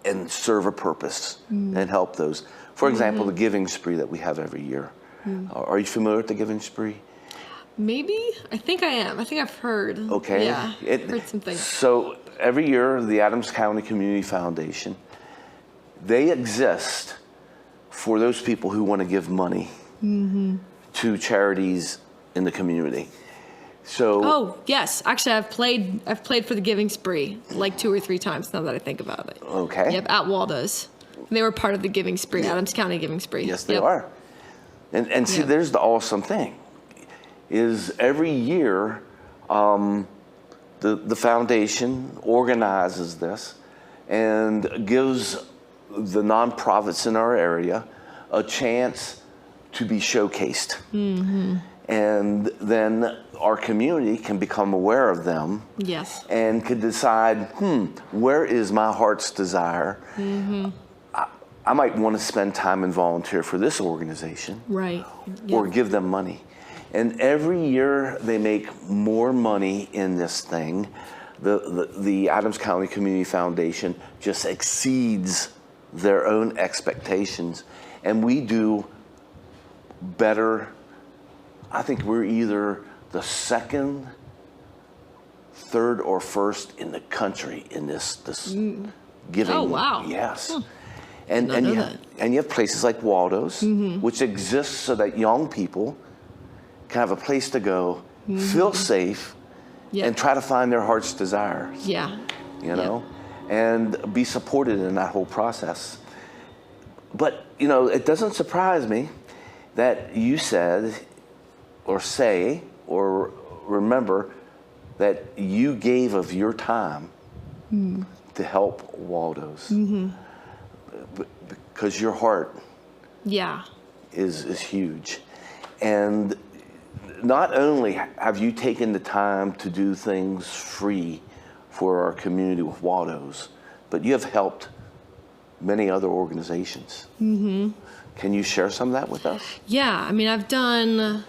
and serve a purpose and help those. For example, the giving spree that we have every year. Are you familiar with the giving spree? Maybe? I think I am. I think I've heard. Okay. Yeah, heard some things. So every year, the Adams County Community Foundation, they exist for those people who want to give money to charities in the community. So Oh, yes. Actually, I've played for the Giving Spree like 2 or 3 times now that I think about it. Okay. Yep, at Waldo's. They were part of the Giving Spree, Adams County Giving Spree. Yes, they Yep. are. And see, Yep. there's the awesome thing, is every year the foundation organizes this and gives the nonprofits in our area a chance to be showcased. And then our community can become aware of them Yes. and could decide, where is my heart's desire? I might want to spend time and volunteer for this organization, Right. or Yep. give them money. And every year they make more money in this thing. The Adams County Community Foundation just exceeds their own expectations, and we do better. I think we're either the second, third, or first in the country in this giving. Oh, wow. Yes. Huh. And Did not know that. you have places like Waldo's, which exists so that young people can have a place to go, feel safe, Yep. and try to find their heart's desire. Yeah. You know, and be supported in that whole process. But it doesn't surprise me that you said, or say, or remember that you gave of your time to help Waldo's. Because your heart Yeah. is huge. And not only have you taken the time to do things free for our community with Waldo's, but you have helped many other organizations. Can you share some of that with us? Yeah, I mean, I've done,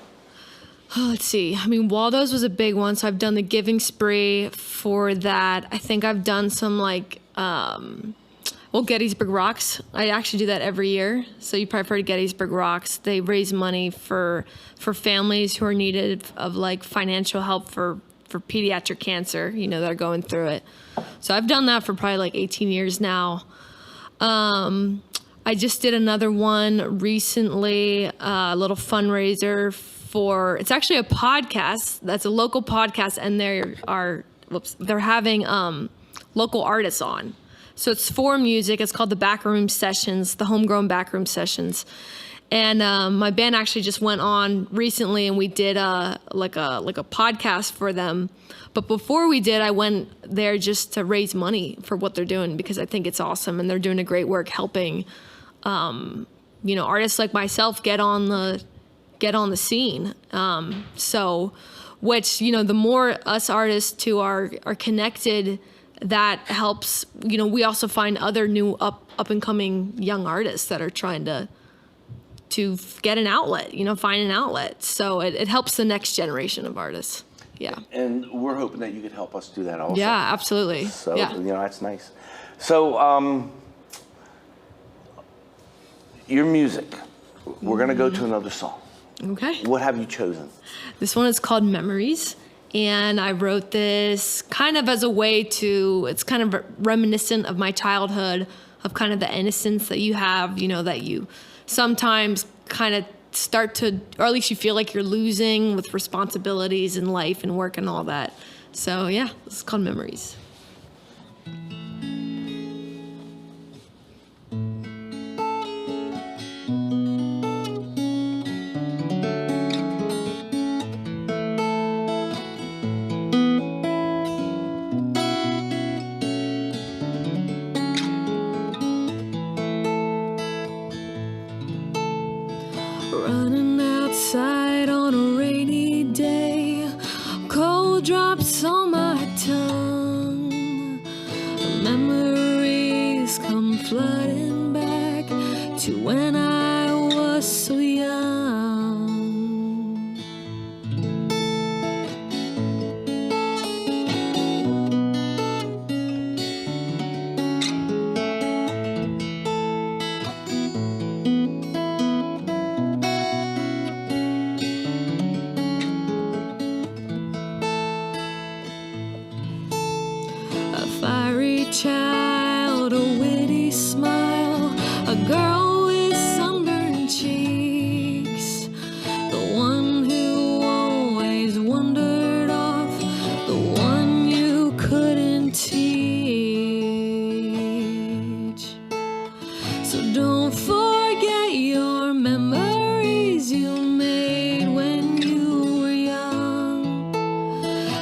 let's see. I mean, Waldo's was a big one, so I've done the Giving Spree for that. I think I've done some Gettysburg Rocks. I actually do that every year. So you probably heard of Gettysburg Rocks. They raise money for families who are needed of financial help for pediatric cancer, that are going through it. So I've done that for probably 18 years now. I just did another one recently, a little fundraiser it's actually a podcast. That's a local podcast, and they're having local artists on. So it's for music. It's called the Backroom Sessions, the Homegrown Backroom Sessions. And my band actually just went on recently, and we did a podcast for them. But before we did, I went there just to raise money for what they're doing, because I think it's awesome, and they're doing a great work helping artists like myself get on the scene. Which the more us artists too are connected, that helps. We also find other new up and coming young artists that are trying to get an outlet, find an outlet. So it helps the next generation of artists. Yeah. And we're hoping that you could help us do that also. Yeah, absolutely. So, yeah. That's nice. So, your music, we're going to go to another song. Okay. What have you chosen? This one is called Memories. And I wrote this kind of as a way it's kind of reminiscent of my childhood, of kind of the innocence that you have, that you sometimes kind of start to, or at least you feel like you're losing with responsibilities in life and work and all that. So yeah, it's called Memories. Running outside on a rainy day, cold drops on my tongue. Memories come flooding back to when I was so young. A fiery child, a witty smile, a girl with sunburned cheeks, the one who always wandered off, the one you couldn't teach. So don't forget your memories you made when you were young,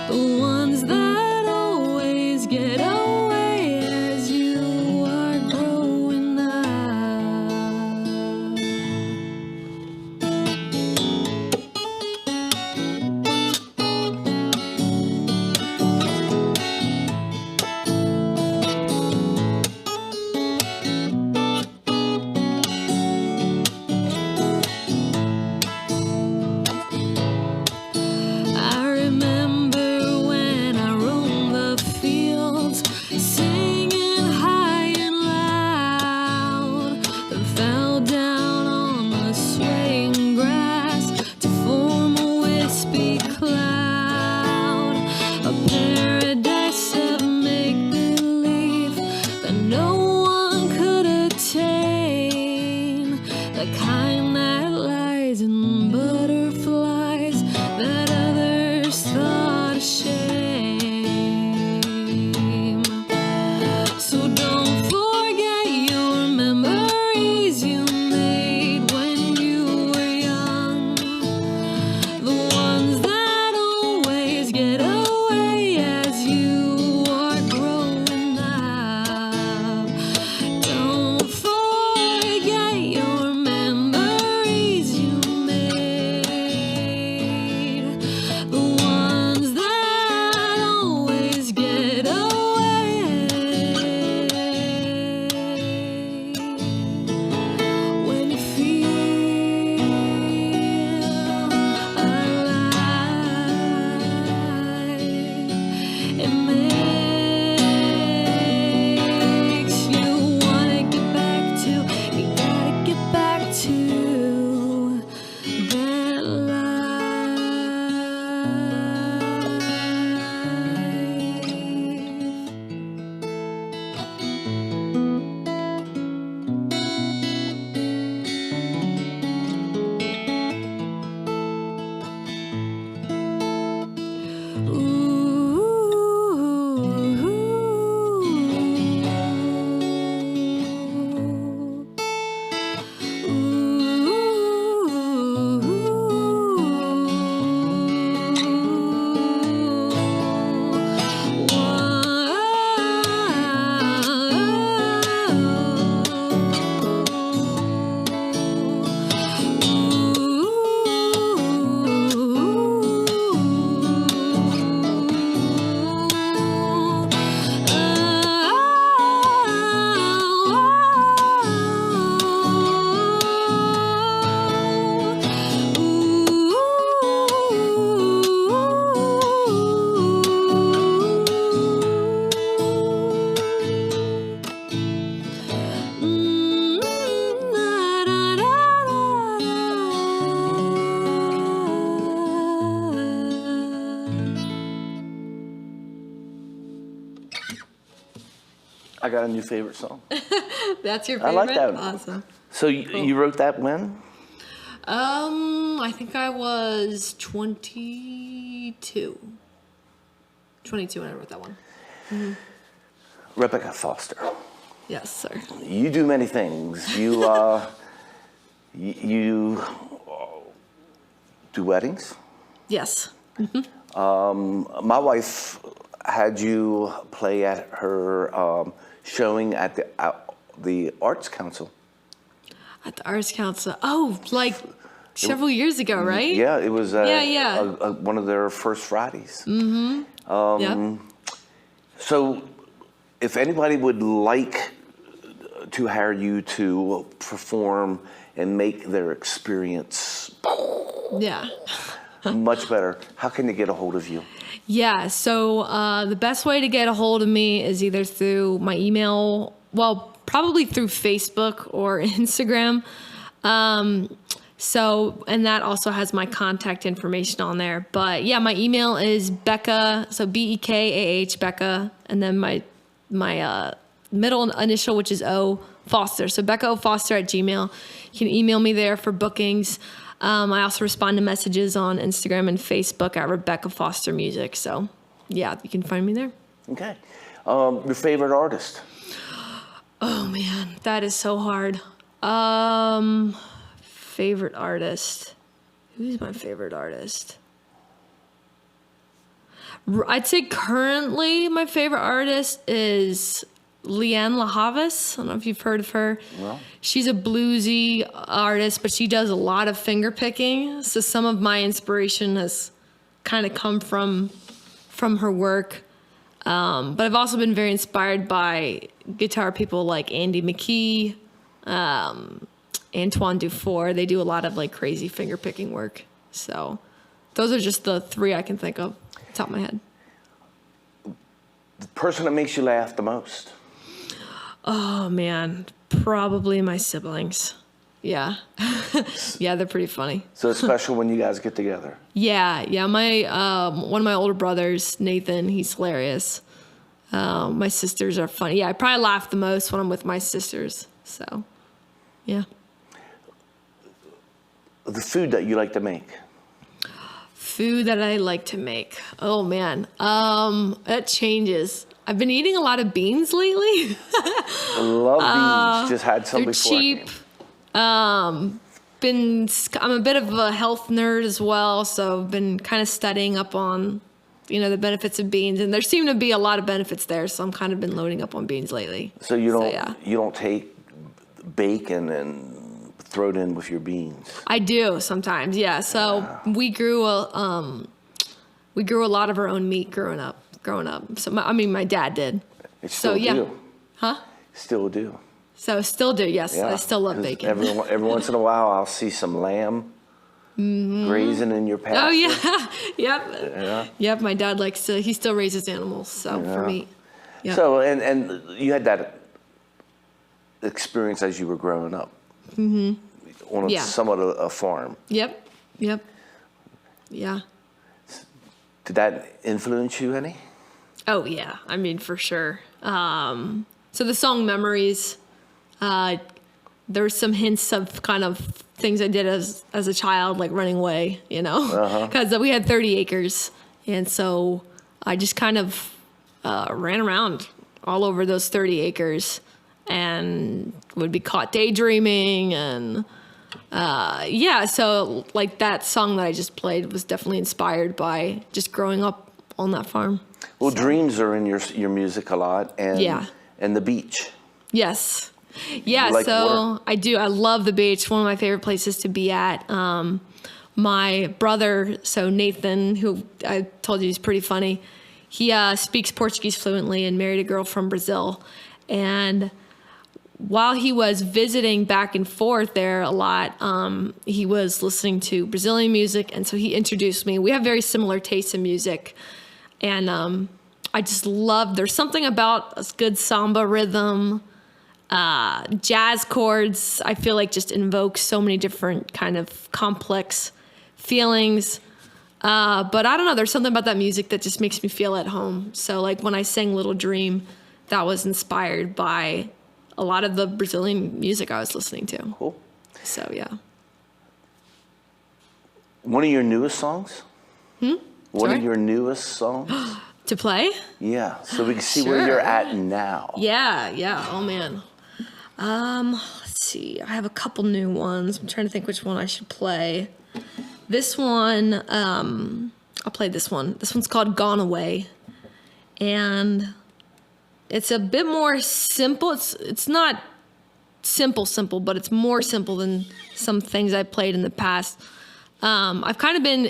the ones that always get away as you are growing up. I remember when I roamed the fields, singing high and loud, and fell down on the swaying grass to form a wispy cloud, a paradise of make-believe that no one could attain, the kind that lies in butterflies that others thought a shame. So don't forget your memories you made when you were young, the ones that always get away as you are growing up. Don't forget your memories you made, the ones that always get away when you feel alive. It makes you wanna get back to, you gotta get back to that I got a new favorite song. That's your I favorite? like that. Awesome. So you wrote that when? I think I was 22. 22 when I wrote that one. Rebekah Foster. Yes, sir. You do many things. You you do weddings. Yes. My wife had you play at her showing at the Arts Council. At the Arts Council. Oh, like several years ago, right? Yeah, it was Yeah. one of their first Fridays. Yep. So, if anybody would like to hire you to perform and make their experience Yeah. much better, how can they get a hold of you? Yeah, so the best way to get a hold of me is either through my email, well, probably through Facebook or Instagram. And that also has my contact information on there. But yeah, my email is Becca, so Bekah, Becca, and then my middle initial, which is O, Foster. So Becca O Foster at Gmail. You can email me there for bookings. I also respond to messages on Instagram and Facebook at Rebekah Foster Music. So yeah, you can find me there. Okay. Your favorite artist? Oh man, that is so hard. Favorite artist. Who's my favorite artist? I'd say currently my favorite artist is Leanne LaHavis. I don't know if you've heard of her. No. She's a bluesy artist, but she does a lot of finger picking. So some of my inspiration has kind of come from her work. But I've also been very inspired by guitar people like Andy McKee, Antoine Dufour. They do a lot of like crazy finger picking work. So those are just the three I can think of off the top of my head. The person that makes you laugh the most? Oh man, probably my siblings. Yeah. Yeah, they're pretty funny. So it's special when you guys get together. Yeah. My one of my older brothers, Nathan, he's hilarious. My sisters are funny. Yeah, I probably laugh the most when I'm with my sisters. So, yeah. The food that you like to make? Food that I like to make. Oh man, that changes. I'm been eating a lot of beans lately. I love beans. Just had some They're before. cheap. I'm a bit of a health nerd as well, so I've been kind of studying up on, the benefits of beans, and there seem to be a lot of benefits there. So I'm kind of been loading up on beans lately. So you don't take bacon and throw it in with your beans? I do sometimes, yeah. So we grew a lot of our own meat growing up. So my dad did. Still do. Huh? Still do. So still do, yes. Yeah, I still love bacon. Every once in a while, I'll see some lamb grazing in your pasture. Oh yeah, yep. Yeah. Yep. My dad he still raises animals, so for meat. Yep. So and you had that experience as you were growing up. On somewhat a farm. Yep. Yeah. Did that influence you any? Oh yeah, I mean for sure. So the song "Memories," there's some hints of kind of things I did as a child, like running away, because we had 30 acres, and so I just kind of ran around all over those 30 acres, and would be caught daydreaming, and so like that song that I just played was definitely inspired by just growing up on that farm. Well, dreams are in your music a lot, and the beach. Yes. Yeah, like so water? I do. I love the beach. One of my favorite places to be at. My brother, so Nathan, who I told you is pretty funny, he speaks Portuguese fluently and married a girl from Brazil. And while he was visiting back and forth there a lot, he was listening to Brazilian music. And so he introduced me. We have very similar tastes in music. And I just love, there's something about a good samba rhythm, jazz chords. I feel like just invoke so many different kind of complex feelings. But I don't know, there's something about that music that just makes me feel at home. So like when I sang Little Dream, that was inspired by a lot of the Brazilian music I was listening to. Cool. So yeah. one of your newest songs? One Sorry? of your newest songs? To play? Yeah, so we can see where Sure. you're at now. Yeah. Oh man. Let's see. I have a couple new ones. I'm trying to think which one I should play. This one, I'll play this one. This one's called Gone Away. And it's a bit more simple. It's not simple, but it's more simple than some things I played in the past. I've kind of been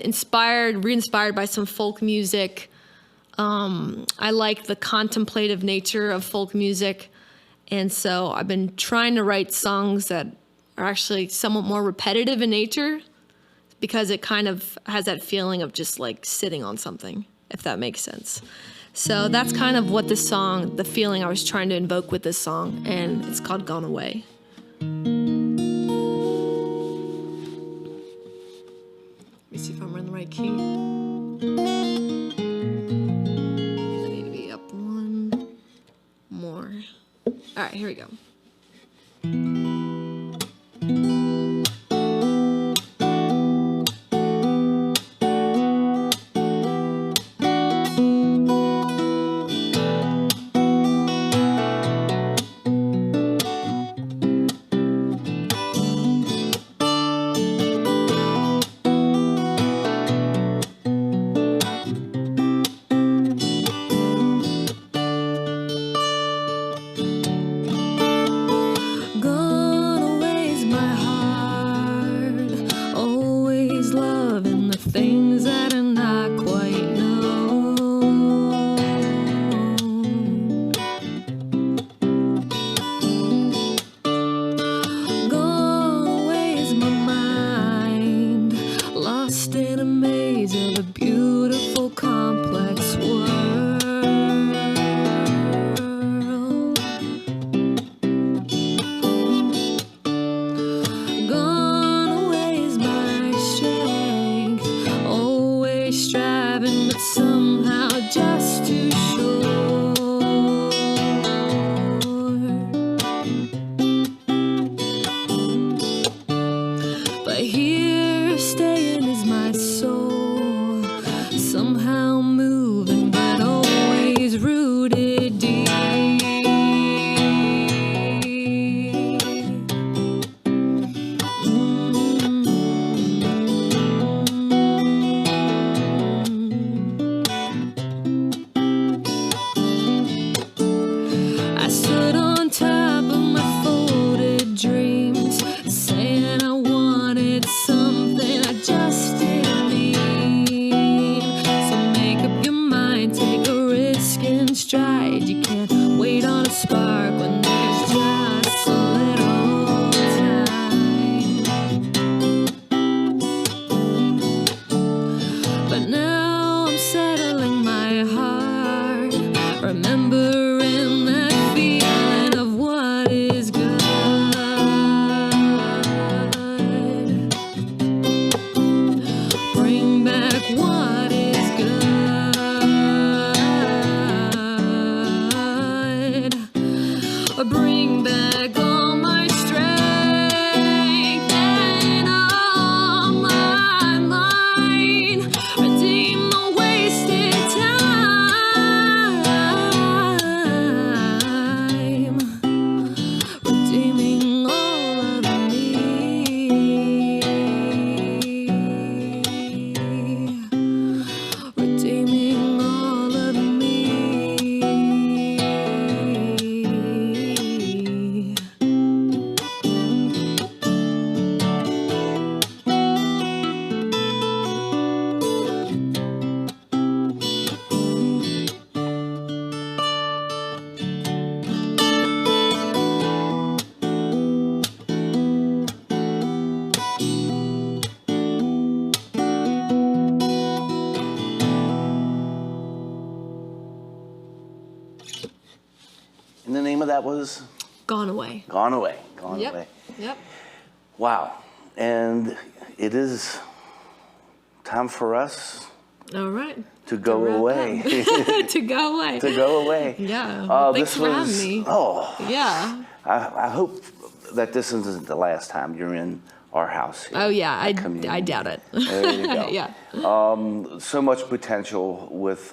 re-inspired by some folk music. I like the contemplative nature of folk music. And so I've been trying to write songs that are actually somewhat more repetitive in nature because it kind of has that feeling of just like sitting on something, if that makes sense. So that's kind of what this song, the feeling I was trying to invoke with this song, and it's called Gone Away. Let me see if I'm in the right key. I need to be up one more. All right, here we go. Gone away's my heart, always loving the things that are not quite known. Gone away's my mind, lost in a maze of a beautiful, complex world. Gone away is my strength, always striving, but somehow just too sure. But here staying is my soul, somehow moving, but always rooted deep. I stood on top of my folded dreams, saying I wanted something I just didn't need. So make up your mind, take a risk and stride. You can't wait on a spark when there's just a little time. But now I'm settling my heart, remembering that feeling of what is good. Bring back what is good. Or bring back all my strength and all my mind. Redeem the wasted time. Redeeming all of me. Redeeming all of me. And the name of that was Gone Away. Gone Away. Gone Away. Yep. Wow. And it is time for us All right. to go wrap away. To go away. To go away. Yeah. Well, thanks this for was, having me. Oh, Yeah. I hope that this isn't the last time you're in our house here. Oh yeah, I Community. doubt it. There you go. Yeah. So much potential with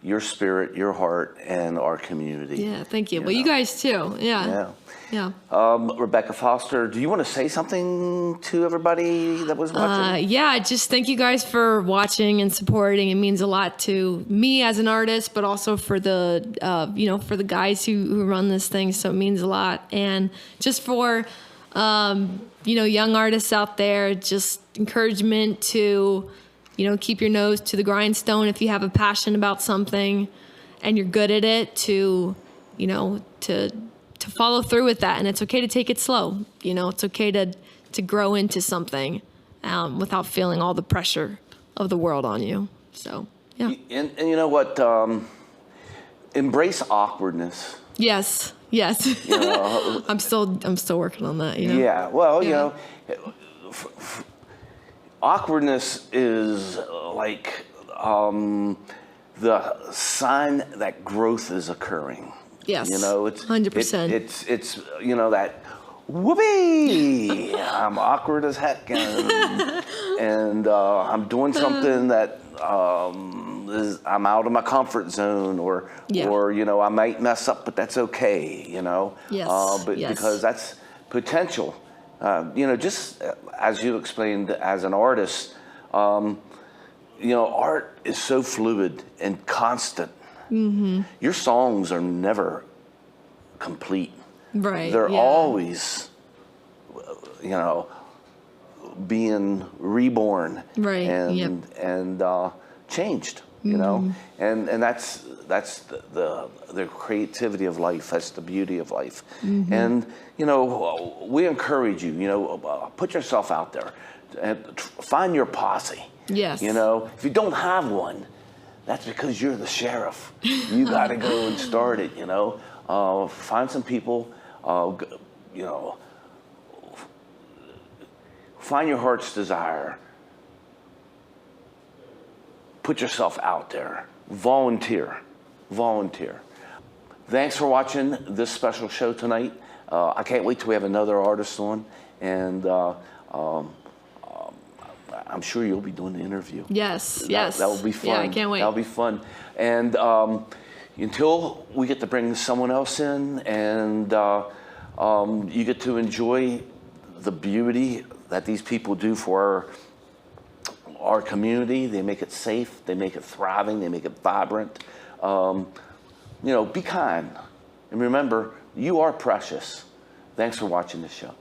your spirit, your heart, and our community. Yeah, thank you. You Well, you know. guys too. Yeah. Yeah. Yeah. Rebekah Foster, do you want to say something to everybody that was watching? Yeah, just thank you guys for watching and supporting. It means a lot to me as an artist, but also for the for the guys who run this thing. So it means a lot. And just for young artists out there, just encouragement to keep your nose to the grindstone if you have a passion about something and you're good at it, to follow through with that. And it's okay to take it slow. It's okay to grow into something without feeling all the pressure of the world on you. So, yeah. And you know what? Embrace awkwardness. Yes. I'm still working on that. Yeah. Well, Yeah. Awkwardness is like the sign that growth is occurring. Yes. It's 100%. It's that whoopee. I'm awkward as heck, and I'm doing something that I'm out of my comfort zone, or I might mess up, but that's okay. Yes. Yes. Because that's potential. Just as you explained, as an artist, art is so fluid and constant. Mm-hmm. Your songs are never complete. Right. They're always, being reborn. Right. And changed. And that's the creativity of life. That's the beauty of life. Mm-hmm. And we encourage you. Put yourself out there and find your posse. Yes. If you don't have one, that's because you're the sheriff. You got to go and start it. Find some people. Find your heart's desire. Put yourself out there. Volunteer. Thanks for watching this special show tonight. I can't wait till we have another artist on, and I'm sure you'll be doing the interview. Yes. That will be fun. Yeah, I can't wait. That'll be fun. And until we get to bring someone else in, and you get to enjoy the beauty that these people do for our community. They make it safe. They make it thriving. They make it vibrant. Be kind. And remember, you are precious. Thanks for watching this show.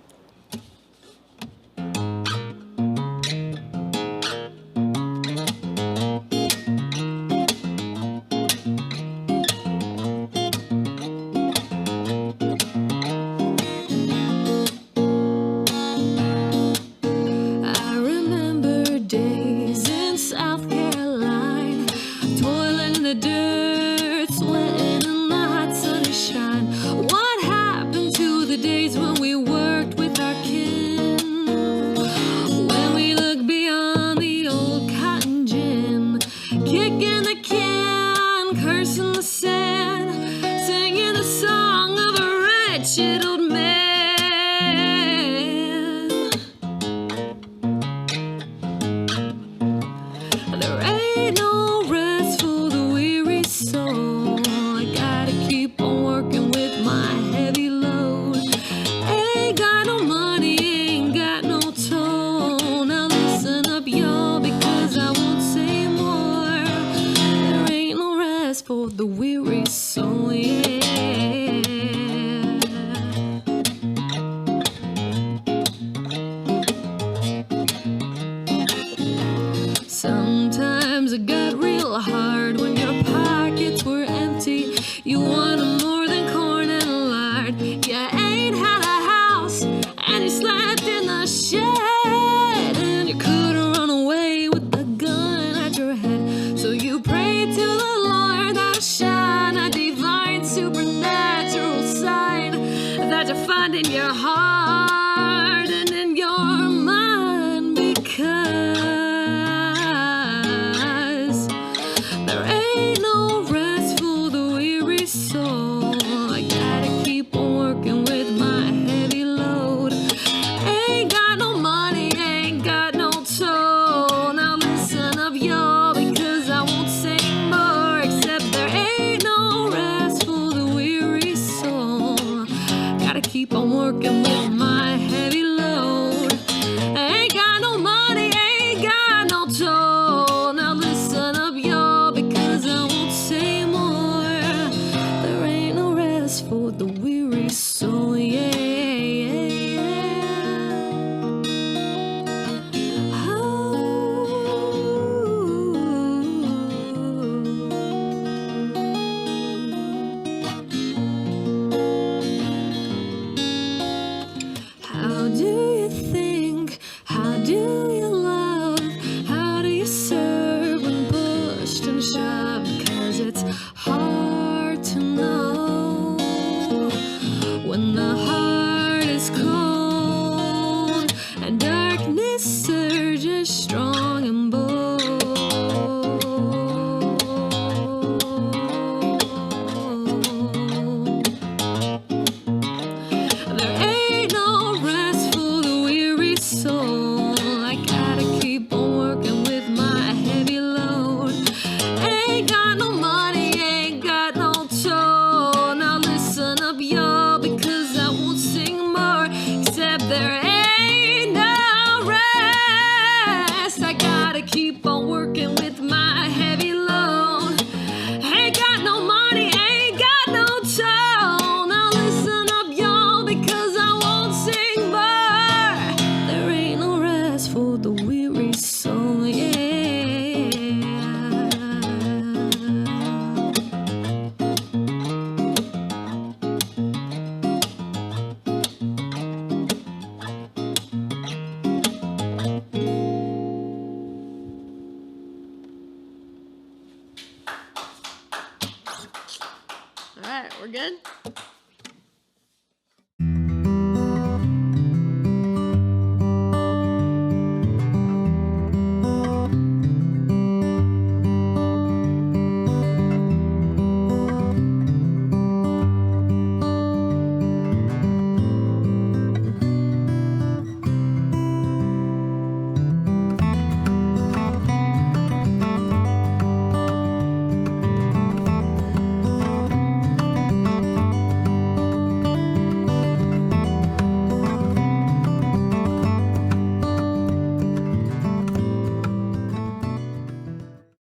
For the weary soul, yeah. Sometimes it got real hard when your pockets were empty. You wanted more than corn and lard. You ain't had a house and you slept in the shed, and you couldn't run away with the gun at your head. So you prayed to the Lord that shine a divine supernatural sign that you find in your heart and in your mind, because there ain't no rest for the weary soul. I gotta keep on working with my heavy load. Ain't got no money. keep on working with my heavy load. Ain't got no money, ain't got no toll. Now listen up, y'all, because I won't say more. There ain't no rest for the weary soul, yeah. How do you think? How do you love? How do you serve when pushed and shoved? 'Cause it's hard to know when the heart is cold and darkness surges strong and bold. There ain't no rest for the weary soul. I gotta keep on working with my heavy load. Ain't got no money, ain't got no toll. Now listen up, y'all, because I won't sing more. Except there ain't no rest. I gotta keep on working with my heavy load. Ain't got no money, ain't got no toll. Now listen up, y'all, because I won't sing more. There ain't no rest for the weary soul, yeah. All right, we're good?